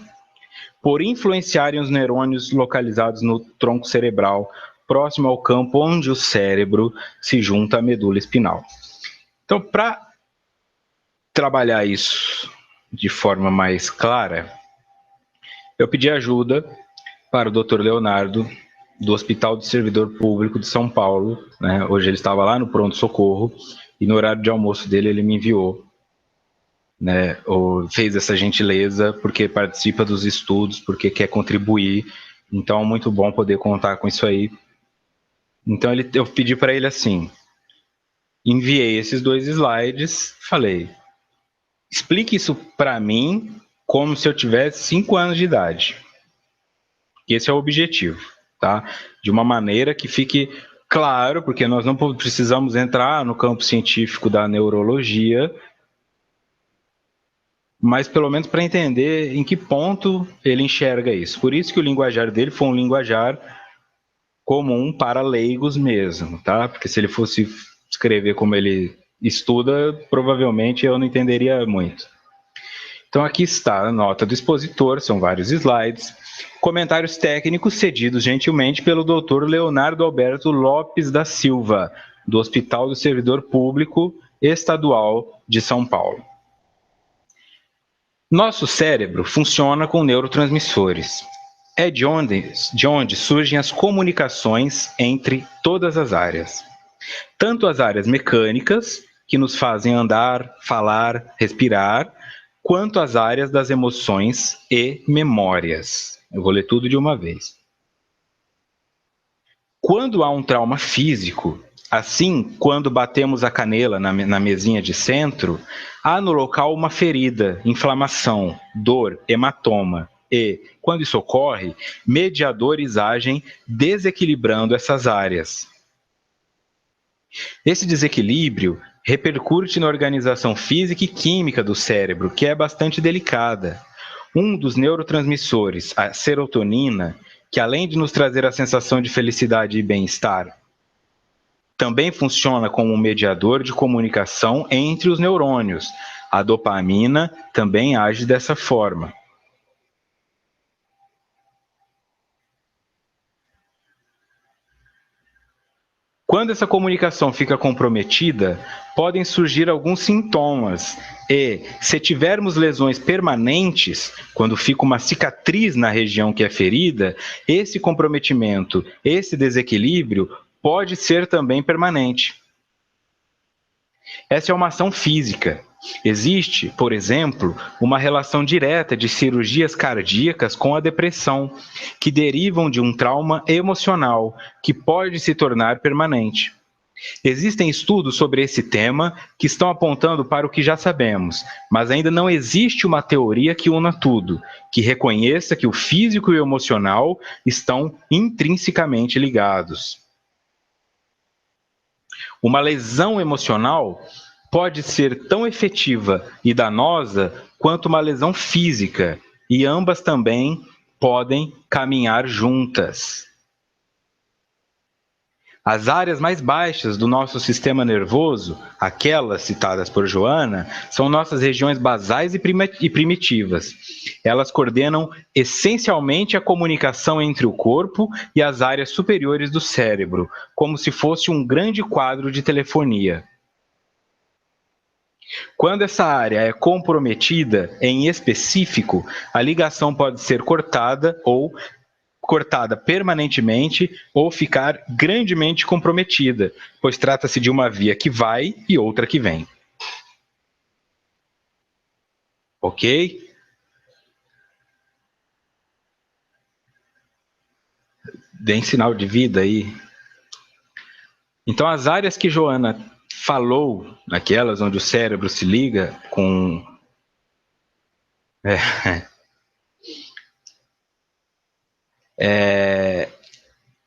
por influenciarem os neurônios localizados no tronco cerebral, próximo ao campo onde o cérebro se junta à medula espinal. Então, para trabalhar isso de forma mais clara, eu pedi ajuda para o Dr. Leonardo, do Hospital do Servidor Público de São Paulo, né? Hoje ele estava lá no pronto-socorro, e no horário de almoço dele ele me enviou, né? Ou fez essa gentileza, porque participa dos estudos, porque quer contribuir, então é muito bom poder contar com isso aí. Então eu pedi para ele assim, enviei esses 2 slides, falei, explique isso para mim como se eu tivesse 5 anos de idade. Esse é o objetivo, tá? De uma maneira que fique claro, porque nós não precisamos entrar no campo científico da neurologia, mas pelo menos para entender em que ponto ele enxerga isso. Por isso que o linguajar dele foi um linguajar comum para leigos mesmo, tá? Porque se ele fosse escrever como ele estuda, provavelmente eu não entenderia muito. Então aqui está a nota do expositor, são vários slides. Comentários técnicos cedidos gentilmente pelo Dr. Leonardo Alberto Lopes da Silva, do Hospital do Servidor Público Estadual de São Paulo. Nosso cérebro funciona com neurotransmissores. É de onde surgem as comunicações entre todas as áreas. Tanto as áreas mecânicas, que nos fazem andar, falar, respirar, quanto as áreas das emoções e memórias. Eu vou ler tudo de uma vez. Quando há um trauma físico, assim, quando batemos a canela na mesinha de centro, há no local uma ferida, inflamação, dor, hematoma e, quando isso ocorre, mediadores agem desequilibrando essas áreas. Esse desequilíbrio repercute na organização física e química do cérebro, que é bastante delicada. Um dos neurotransmissores, a serotonina, que além de nos trazer a sensação de felicidade e bem-estar, também funciona como um mediador de comunicação entre os neurônios. A dopamina também age dessa forma. Quando essa comunicação fica comprometida, podem surgir alguns sintomas e, se tivermos lesões permanentes, quando fica uma cicatriz na região que é ferida, esse comprometimento, esse desequilíbrio pode ser também permanente. Essa é uma ação física. Existe, por exemplo, uma relação direta de cirurgias cardíacas com a depressão, que derivam de um trauma emocional, que pode se tornar permanente. Existem estudos sobre esse tema que estão apontando para o que já sabemos, mas ainda não existe uma teoria que una tudo, que reconheça que o físico e o emocional estão intrinsecamente ligados. Uma lesão emocional pode ser tão efetiva e danosa quanto uma lesão física, e ambas também podem caminhar juntas. As áreas mais baixas do nosso sistema nervoso, aquelas citadas por Joana, são nossas regiões basais e primitivas. Elas coordenam essencialmente a comunicação entre o corpo e as áreas superiores do cérebro, como se fosse um grande quadro de telefonia. Quando essa área é comprometida, em específico, a ligação pode ser cortada permanentemente ou ficar grandemente comprometida, pois trata-se de uma via que vai e outra que vem. Ok? Deem sinal de vida aí. Então, as áreas que Joana falou, aquelas onde o cérebro se liga com...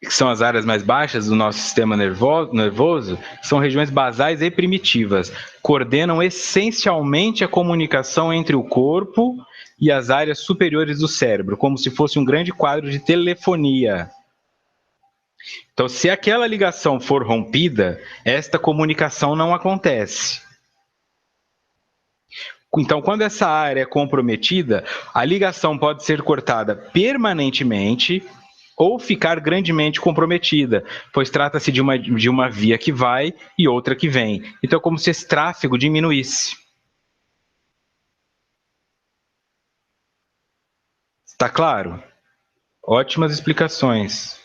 que são as áreas mais baixas do nosso sistema nervoso, são regiões basais e primitivas. Coordenam essencialmente a comunicação entre o corpo e as áreas superiores do cérebro, como se fosse um grande quadro de telefonia. Então, se aquela ligação for rompida, esta comunicação não acontece. Então, quando essa área é comprometida, a ligação pode ser cortada permanentemente ou ficar grandemente comprometida, pois trata-se de uma via que vai e outra que vem. Então, é como se esse tráfego diminuísse. Está claro? Ótimas explicações.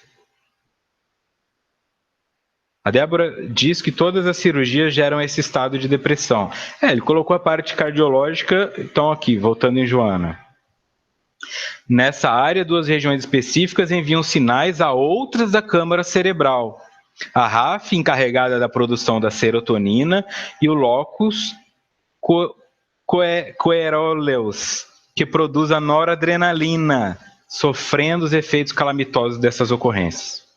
A Débora diz que todas as cirurgias geram esse estado de depressão. Ele colocou a parte cardiológica, então aqui, voltando em Joana. Nessa área, duas regiões específicas enviam sinais a outras da câmara cerebral. A RAF, encarregada da produção da serotonina, e o locus coeruleus, que produz a noradrenalina, sofrendo os efeitos calamitosos dessas ocorrências.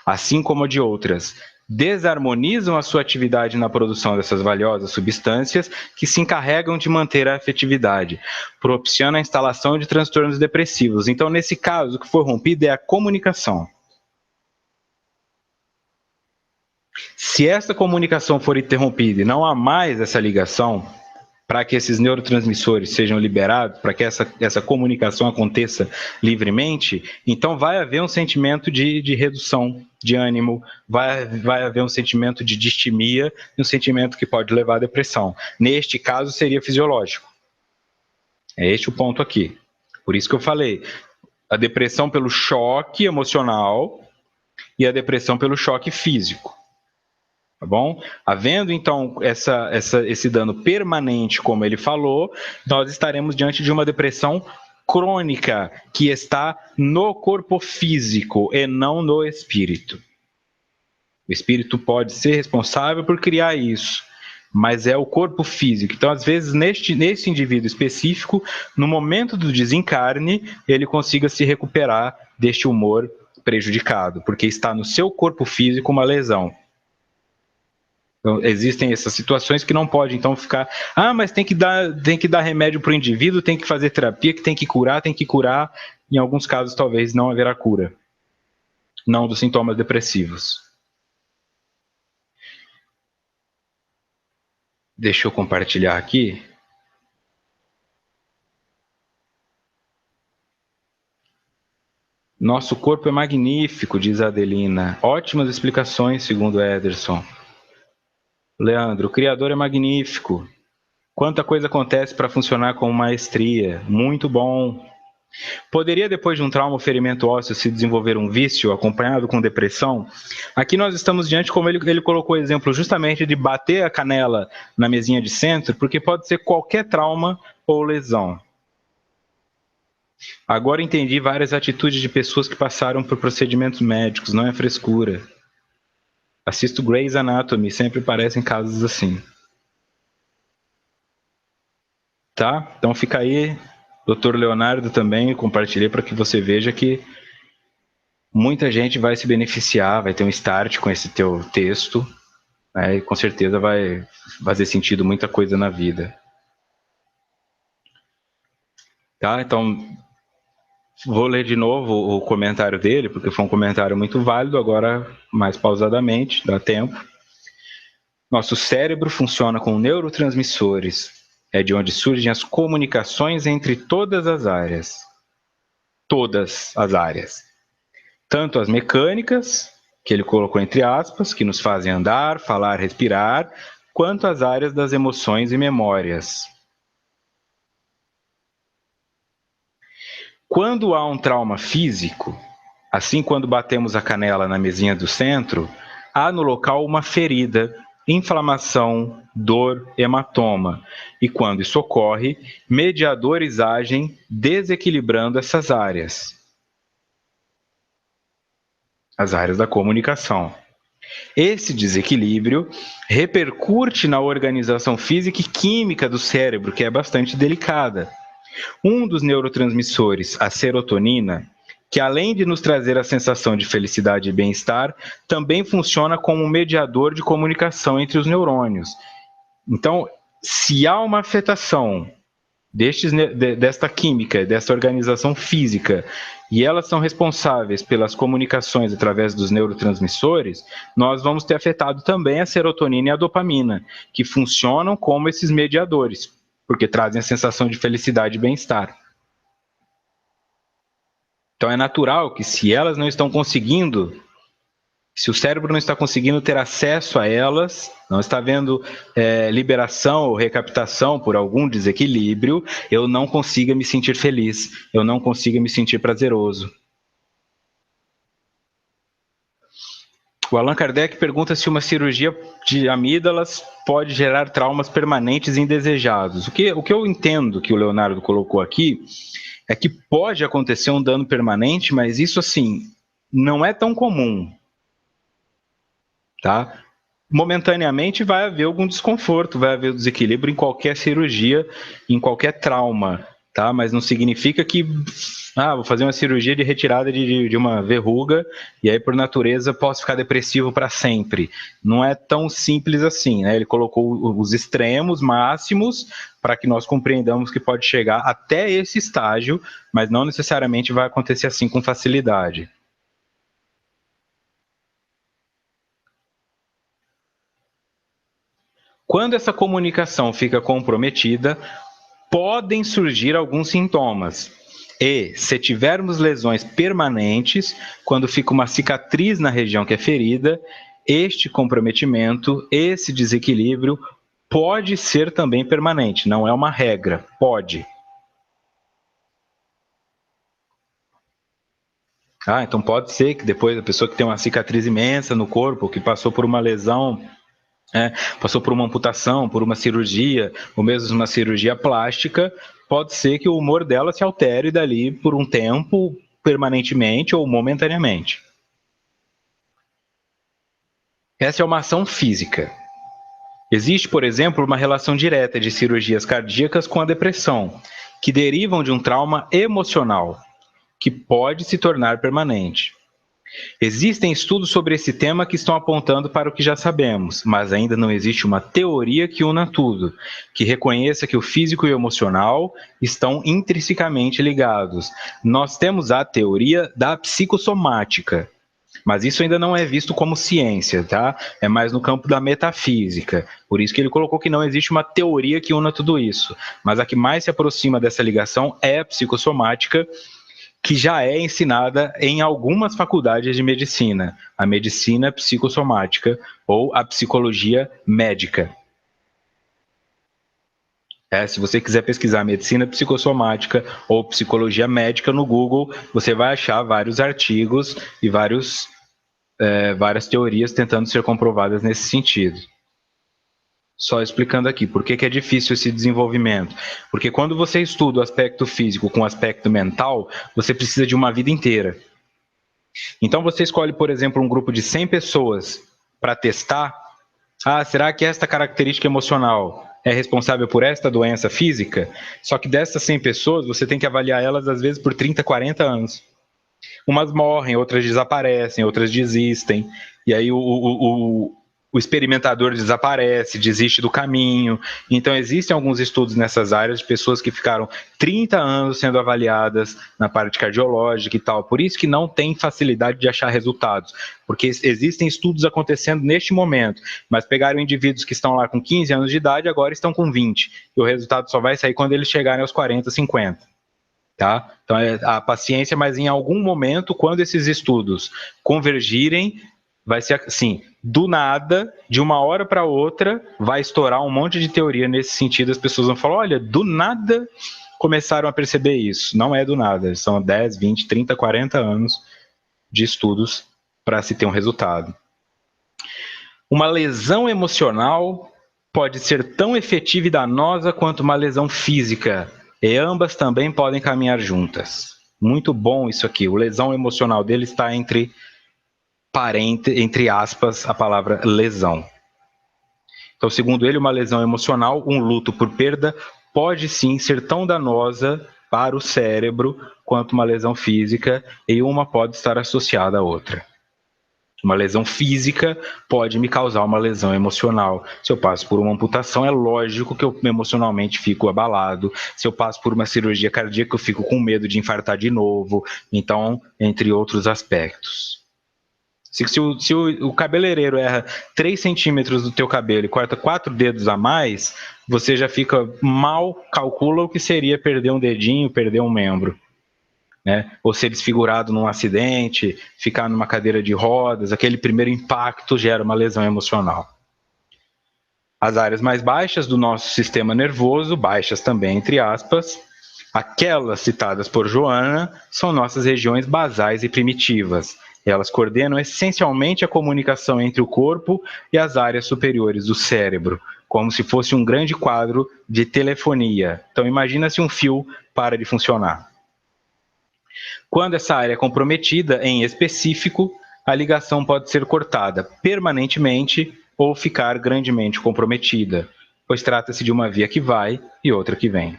Assim como a de outras, desarmonizam a sua atividade na produção dessas valiosas substâncias que se encarregam de manter a afetividade, propiciona a instalação de transtornos depressivos. Então, nesse caso, o que foi rompido é a comunicação. Se essa comunicação for interrompida e não há mais essa ligação, para que esses neurotransmissores sejam liberados, para que essa comunicação aconteça livremente, então vai haver um sentimento de redução de ânimo, vai haver um sentimento de distimia, um sentimento que pode levar à depressão. Neste caso, seria fisiológico. É este o ponto aqui. Por isso que eu falei, a depressão pelo choque emocional e a depressão pelo choque físico. Tá bom? Havendo, então, esse dano permanente, como ele falou, nós estaremos diante de uma depressão crônica que está no corpo físico e não no espírito. O espírito pode ser responsável por criar isso, mas é o corpo físico. Então, às vezes, nesse indivíduo específico, no momento do desencarne, ele consiga se recuperar deste humor prejudicado, porque está no seu corpo físico uma lesão. Então, existem essas situações que não pode, então, ficar... mas tem que dar remédio para o indivíduo, tem que fazer terapia, que tem que curar. Em alguns casos, talvez, não haverá cura. Não dos sintomas depressivos. Deixa eu compartilhar aqui. Nosso corpo é magnífico, diz a Adelina. Ótimas explicações, segundo Ederson. Leandro, o Criador é magnífico. Quanta coisa acontece para funcionar com maestria. Muito bom. Poderia, depois de um trauma ou ferimento ósseo, se desenvolver um vício acompanhado com depressão? Aqui nós estamos diante, como ele colocou o exemplo, justamente de bater a canela na mesinha de centro, porque pode ser qualquer trauma ou lesão. Agora entendi várias atitudes de pessoas que passaram por procedimentos médicos, não é frescura. Assisto Grey's Anatomy, sempre aparecem casos assim. Tá? Então fica aí, Dr. Leonardo também, compartilhei para que você veja que muita gente vai se beneficiar, vai ter um start com esse teu texto, né, e com certeza vai fazer sentido muita coisa na vida. Tá? Então, vou ler de novo o comentário dele, porque foi um comentário muito válido, agora mais pausadamente, dá tempo. Nosso cérebro funciona com neurotransmissores, é de onde surgem as comunicações entre todas as áreas. Todas as áreas. Tanto as mecânicas, que ele colocou entre aspas, que nos fazem andar, falar, respirar, quanto as áreas das emoções e memórias. Quando há um trauma físico, assim quando batemos a canela na mesinha do centro, há no local uma ferida, inflamação, dor, hematoma. E quando isso ocorre, mediadores agem desequilibrando essas áreas. As áreas da comunicação. Esse desequilíbrio repercute na organização física e química do cérebro, que é bastante delicada. Um dos neurotransmissores, a serotonina, que além de nos trazer a sensação de felicidade e bem-estar, também funciona como um mediador de comunicação entre os neurônios. Então, se há uma afetação desta química, desta organização física, e elas são responsáveis pelas comunicações através dos neurotransmissores, nós vamos ter afetado também a serotonina e a dopamina, que funcionam como esses mediadores. porque trazem a sensação de felicidade e bem-estar. Então é natural que se elas não estão conseguindo, se o cérebro não está conseguindo ter acesso a elas, não está havendo liberação ou recaptação por algum desequilíbrio, eu não consiga me sentir feliz, eu não consiga me sentir prazeroso. O Allan Kardec pergunta se uma cirurgia de amígdalas pode gerar traumas permanentes e indesejados. O que eu entendo que o Leonardo colocou aqui é que pode acontecer um dano permanente, mas isso, assim, não é tão comum. Tá? Momentaneamente vai haver algum desconforto, vai haver desequilíbrio em qualquer cirurgia, em qualquer trauma, tá? Mas não significa que vou fazer uma cirurgia de retirada de uma verruga e aí por natureza posso ficar depressivo para sempre. Não é tão simples assim, né? Ele colocou os extremos máximos para que nós compreendamos que pode chegar até esse estágio, mas não necessariamente vai acontecer assim com facilidade. Quando essa comunicação fica comprometida, podem surgir alguns sintomas. E, se tivermos lesões permanentes, quando fica uma cicatriz na região que é ferida, este comprometimento, esse desequilíbrio, pode ser também permanente, não é uma regra, pode. Então pode ser que depois a pessoa que tem uma cicatriz imensa no corpo, que passou por uma lesão, passou por uma amputação, por uma cirurgia, ou mesmo uma cirurgia plástica, pode ser que o humor dela se altere dali por um tempo, permanentemente ou momentaneamente. Essa é uma ação física. Existe, por exemplo, uma relação direta de cirurgias cardíacas com a depressão, que derivam de um trauma emocional, que pode se tornar permanente. Existem estudos sobre esse tema que estão apontando para o que já sabemos, mas ainda não existe uma teoria que una tudo, que reconheça que o físico e o emocional estão intrinsecamente ligados. Nós temos a teoria da psicossomática, mas isso ainda não é visto como ciência, tá? É mais no campo da metafísica. Por isso que ele colocou que não existe uma teoria que una tudo isso. Mas a que mais se aproxima dessa ligação é a psicossomática, que já é ensinada em algumas faculdades de medicina, a medicina psicossomática ou a psicologia médica. Se você quiser pesquisar medicina psicossomática ou psicologia médica no Google, você vai achar vários artigos e várias teorias tentando ser comprovadas nesse sentido. Só explicando aqui, por que é difícil esse desenvolvimento? Porque quando você estuda o aspecto físico com o aspecto mental, você precisa de uma vida inteira. Então você escolhe, por exemplo, um grupo de 100 pessoas para testar. Será que esta característica emocional é responsável por esta doença física? Só que dessas 100 pessoas, você tem que avaliar elas, às vezes, por 30, 40 anos. Umas morrem, outras desaparecem, outras desistem. E aí o experimentador desaparece, desiste do caminho. Então, existem alguns estudos nessas áreas de pessoas que ficaram 30 anos sendo avaliadas na parte cardiológica e tal. Por isso que não tem facilidade de achar resultados, porque existem estudos acontecendo neste momento, mas pegaram indivíduos que estão lá com 15 anos de idade, agora estão com 20, e o resultado só vai sair quando eles chegarem aos 40, 50. Tá? Então, a paciência, mas em algum momento, quando esses estudos convergirem, vai ser assim, do nada, de uma hora para outra, vai estourar um monte de teoria nesse sentido. As pessoas vão falar, olha, do nada começaram a perceber isso. Não é do nada, são 10, 20, 30, 40 anos de estudos para se ter um resultado. Uma lesão emocional pode ser tão efetiva e danosa quanto uma lesão física, e ambas também podem caminhar juntas. Muito bom isso aqui. O lesão emocional dele está entre aspas, a palavra lesão. Então, segundo ele, uma lesão emocional, um luto por perda, pode sim ser tão danosa para o cérebro quanto uma lesão física, e uma pode estar associada à outra. Uma lesão física pode me causar uma lesão emocional. Se eu passo por uma amputação, é lógico que eu emocionalmente fico abalado. Se eu passo por uma cirurgia cardíaca, eu fico com medo de infartar de novo. Então, entre outros aspectos. Se o cabeleireiro erra 3 centímetros do teu cabelo e corta 4 dedos a mais, você já fica mal, calcula o que seria perder um dedinho, perder um membro. Né? Ou ser desfigurado num acidente, ficar numa cadeira de rodas, aquele primeiro impacto gera uma lesão emocional. As áreas mais baixas do nosso sistema nervoso, baixas também entre aspas, aquelas citadas por Joana, são nossas regiões basais e primitivas. Elas coordenam essencialmente a comunicação entre o corpo e as áreas superiores do cérebro, como se fosse um grande quadro de telefonia. Então imagina se um fio para de funcionar. Quando essa área é comprometida, em específico, a ligação pode ser cortada permanentemente ou ficar grandemente comprometida, pois trata-se de uma via que vai e outra que vem.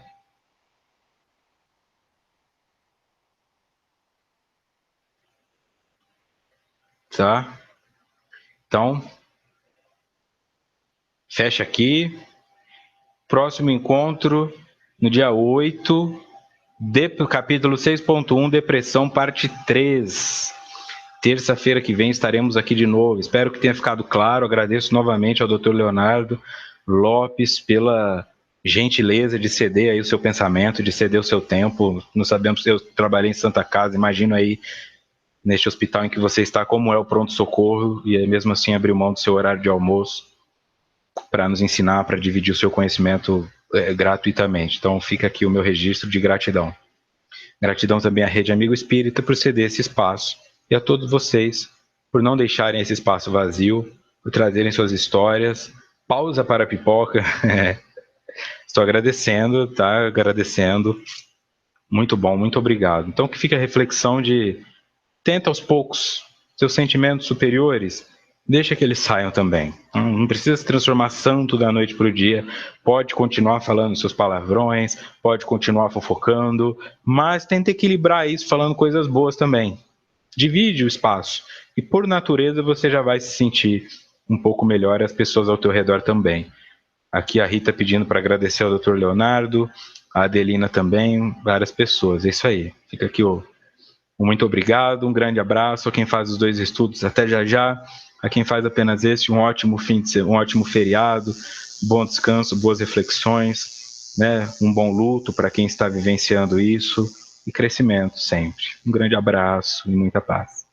Tá? Então, fecha aqui. Próximo encontro no dia 8, capítulo 6.1, Depressão, parte 3. Terça-feira que vem estaremos aqui de novo. Espero que tenha ficado claro. Agradeço novamente ao Dr. Leonardo Lopes pela gentileza de ceder aí o seu pensamento, de ceder o seu tempo. Nós sabemos que eu trabalhei em Santa Casa, imagino aí neste hospital em que você está, como é o pronto-socorro, e aí mesmo assim abriu mão do seu horário de almoço para nos ensinar, para dividir o seu conhecimento gratuitamente. Então fica aqui o meu registro de gratidão. Gratidão também à Rede Amigo Espírita por ceder esse espaço e a todos vocês por não deixarem esse espaço vazio, por trazerem suas histórias. Pausa para a pipoca. Estou agradecendo, tá? Agradecendo. Muito bom, muito obrigado. Então que fica a reflexão de tenta aos poucos seus sentimentos superiores, deixa que eles saiam também. Não precisa se transformar santo da noite para o dia, pode continuar falando seus palavrões, pode continuar fofocando, mas tenta equilibrar isso falando coisas boas também. Divide o espaço e por natureza você já vai se sentir um pouco melhor e as pessoas ao teu redor também. Aqui a Rita pedindo para agradecer ao Dr. Leonardo, a Adelina também, várias pessoas. É isso aí. Fica aqui o muito obrigado, um grande abraço a quem faz os 2 estudos, até já já. A quem faz apenas este, um ótimo um ótimo feriado, bom descanso, boas reflexões, né? Um bom luto para quem está vivenciando isso e crescimento sempre. Um grande abraço e muita paz.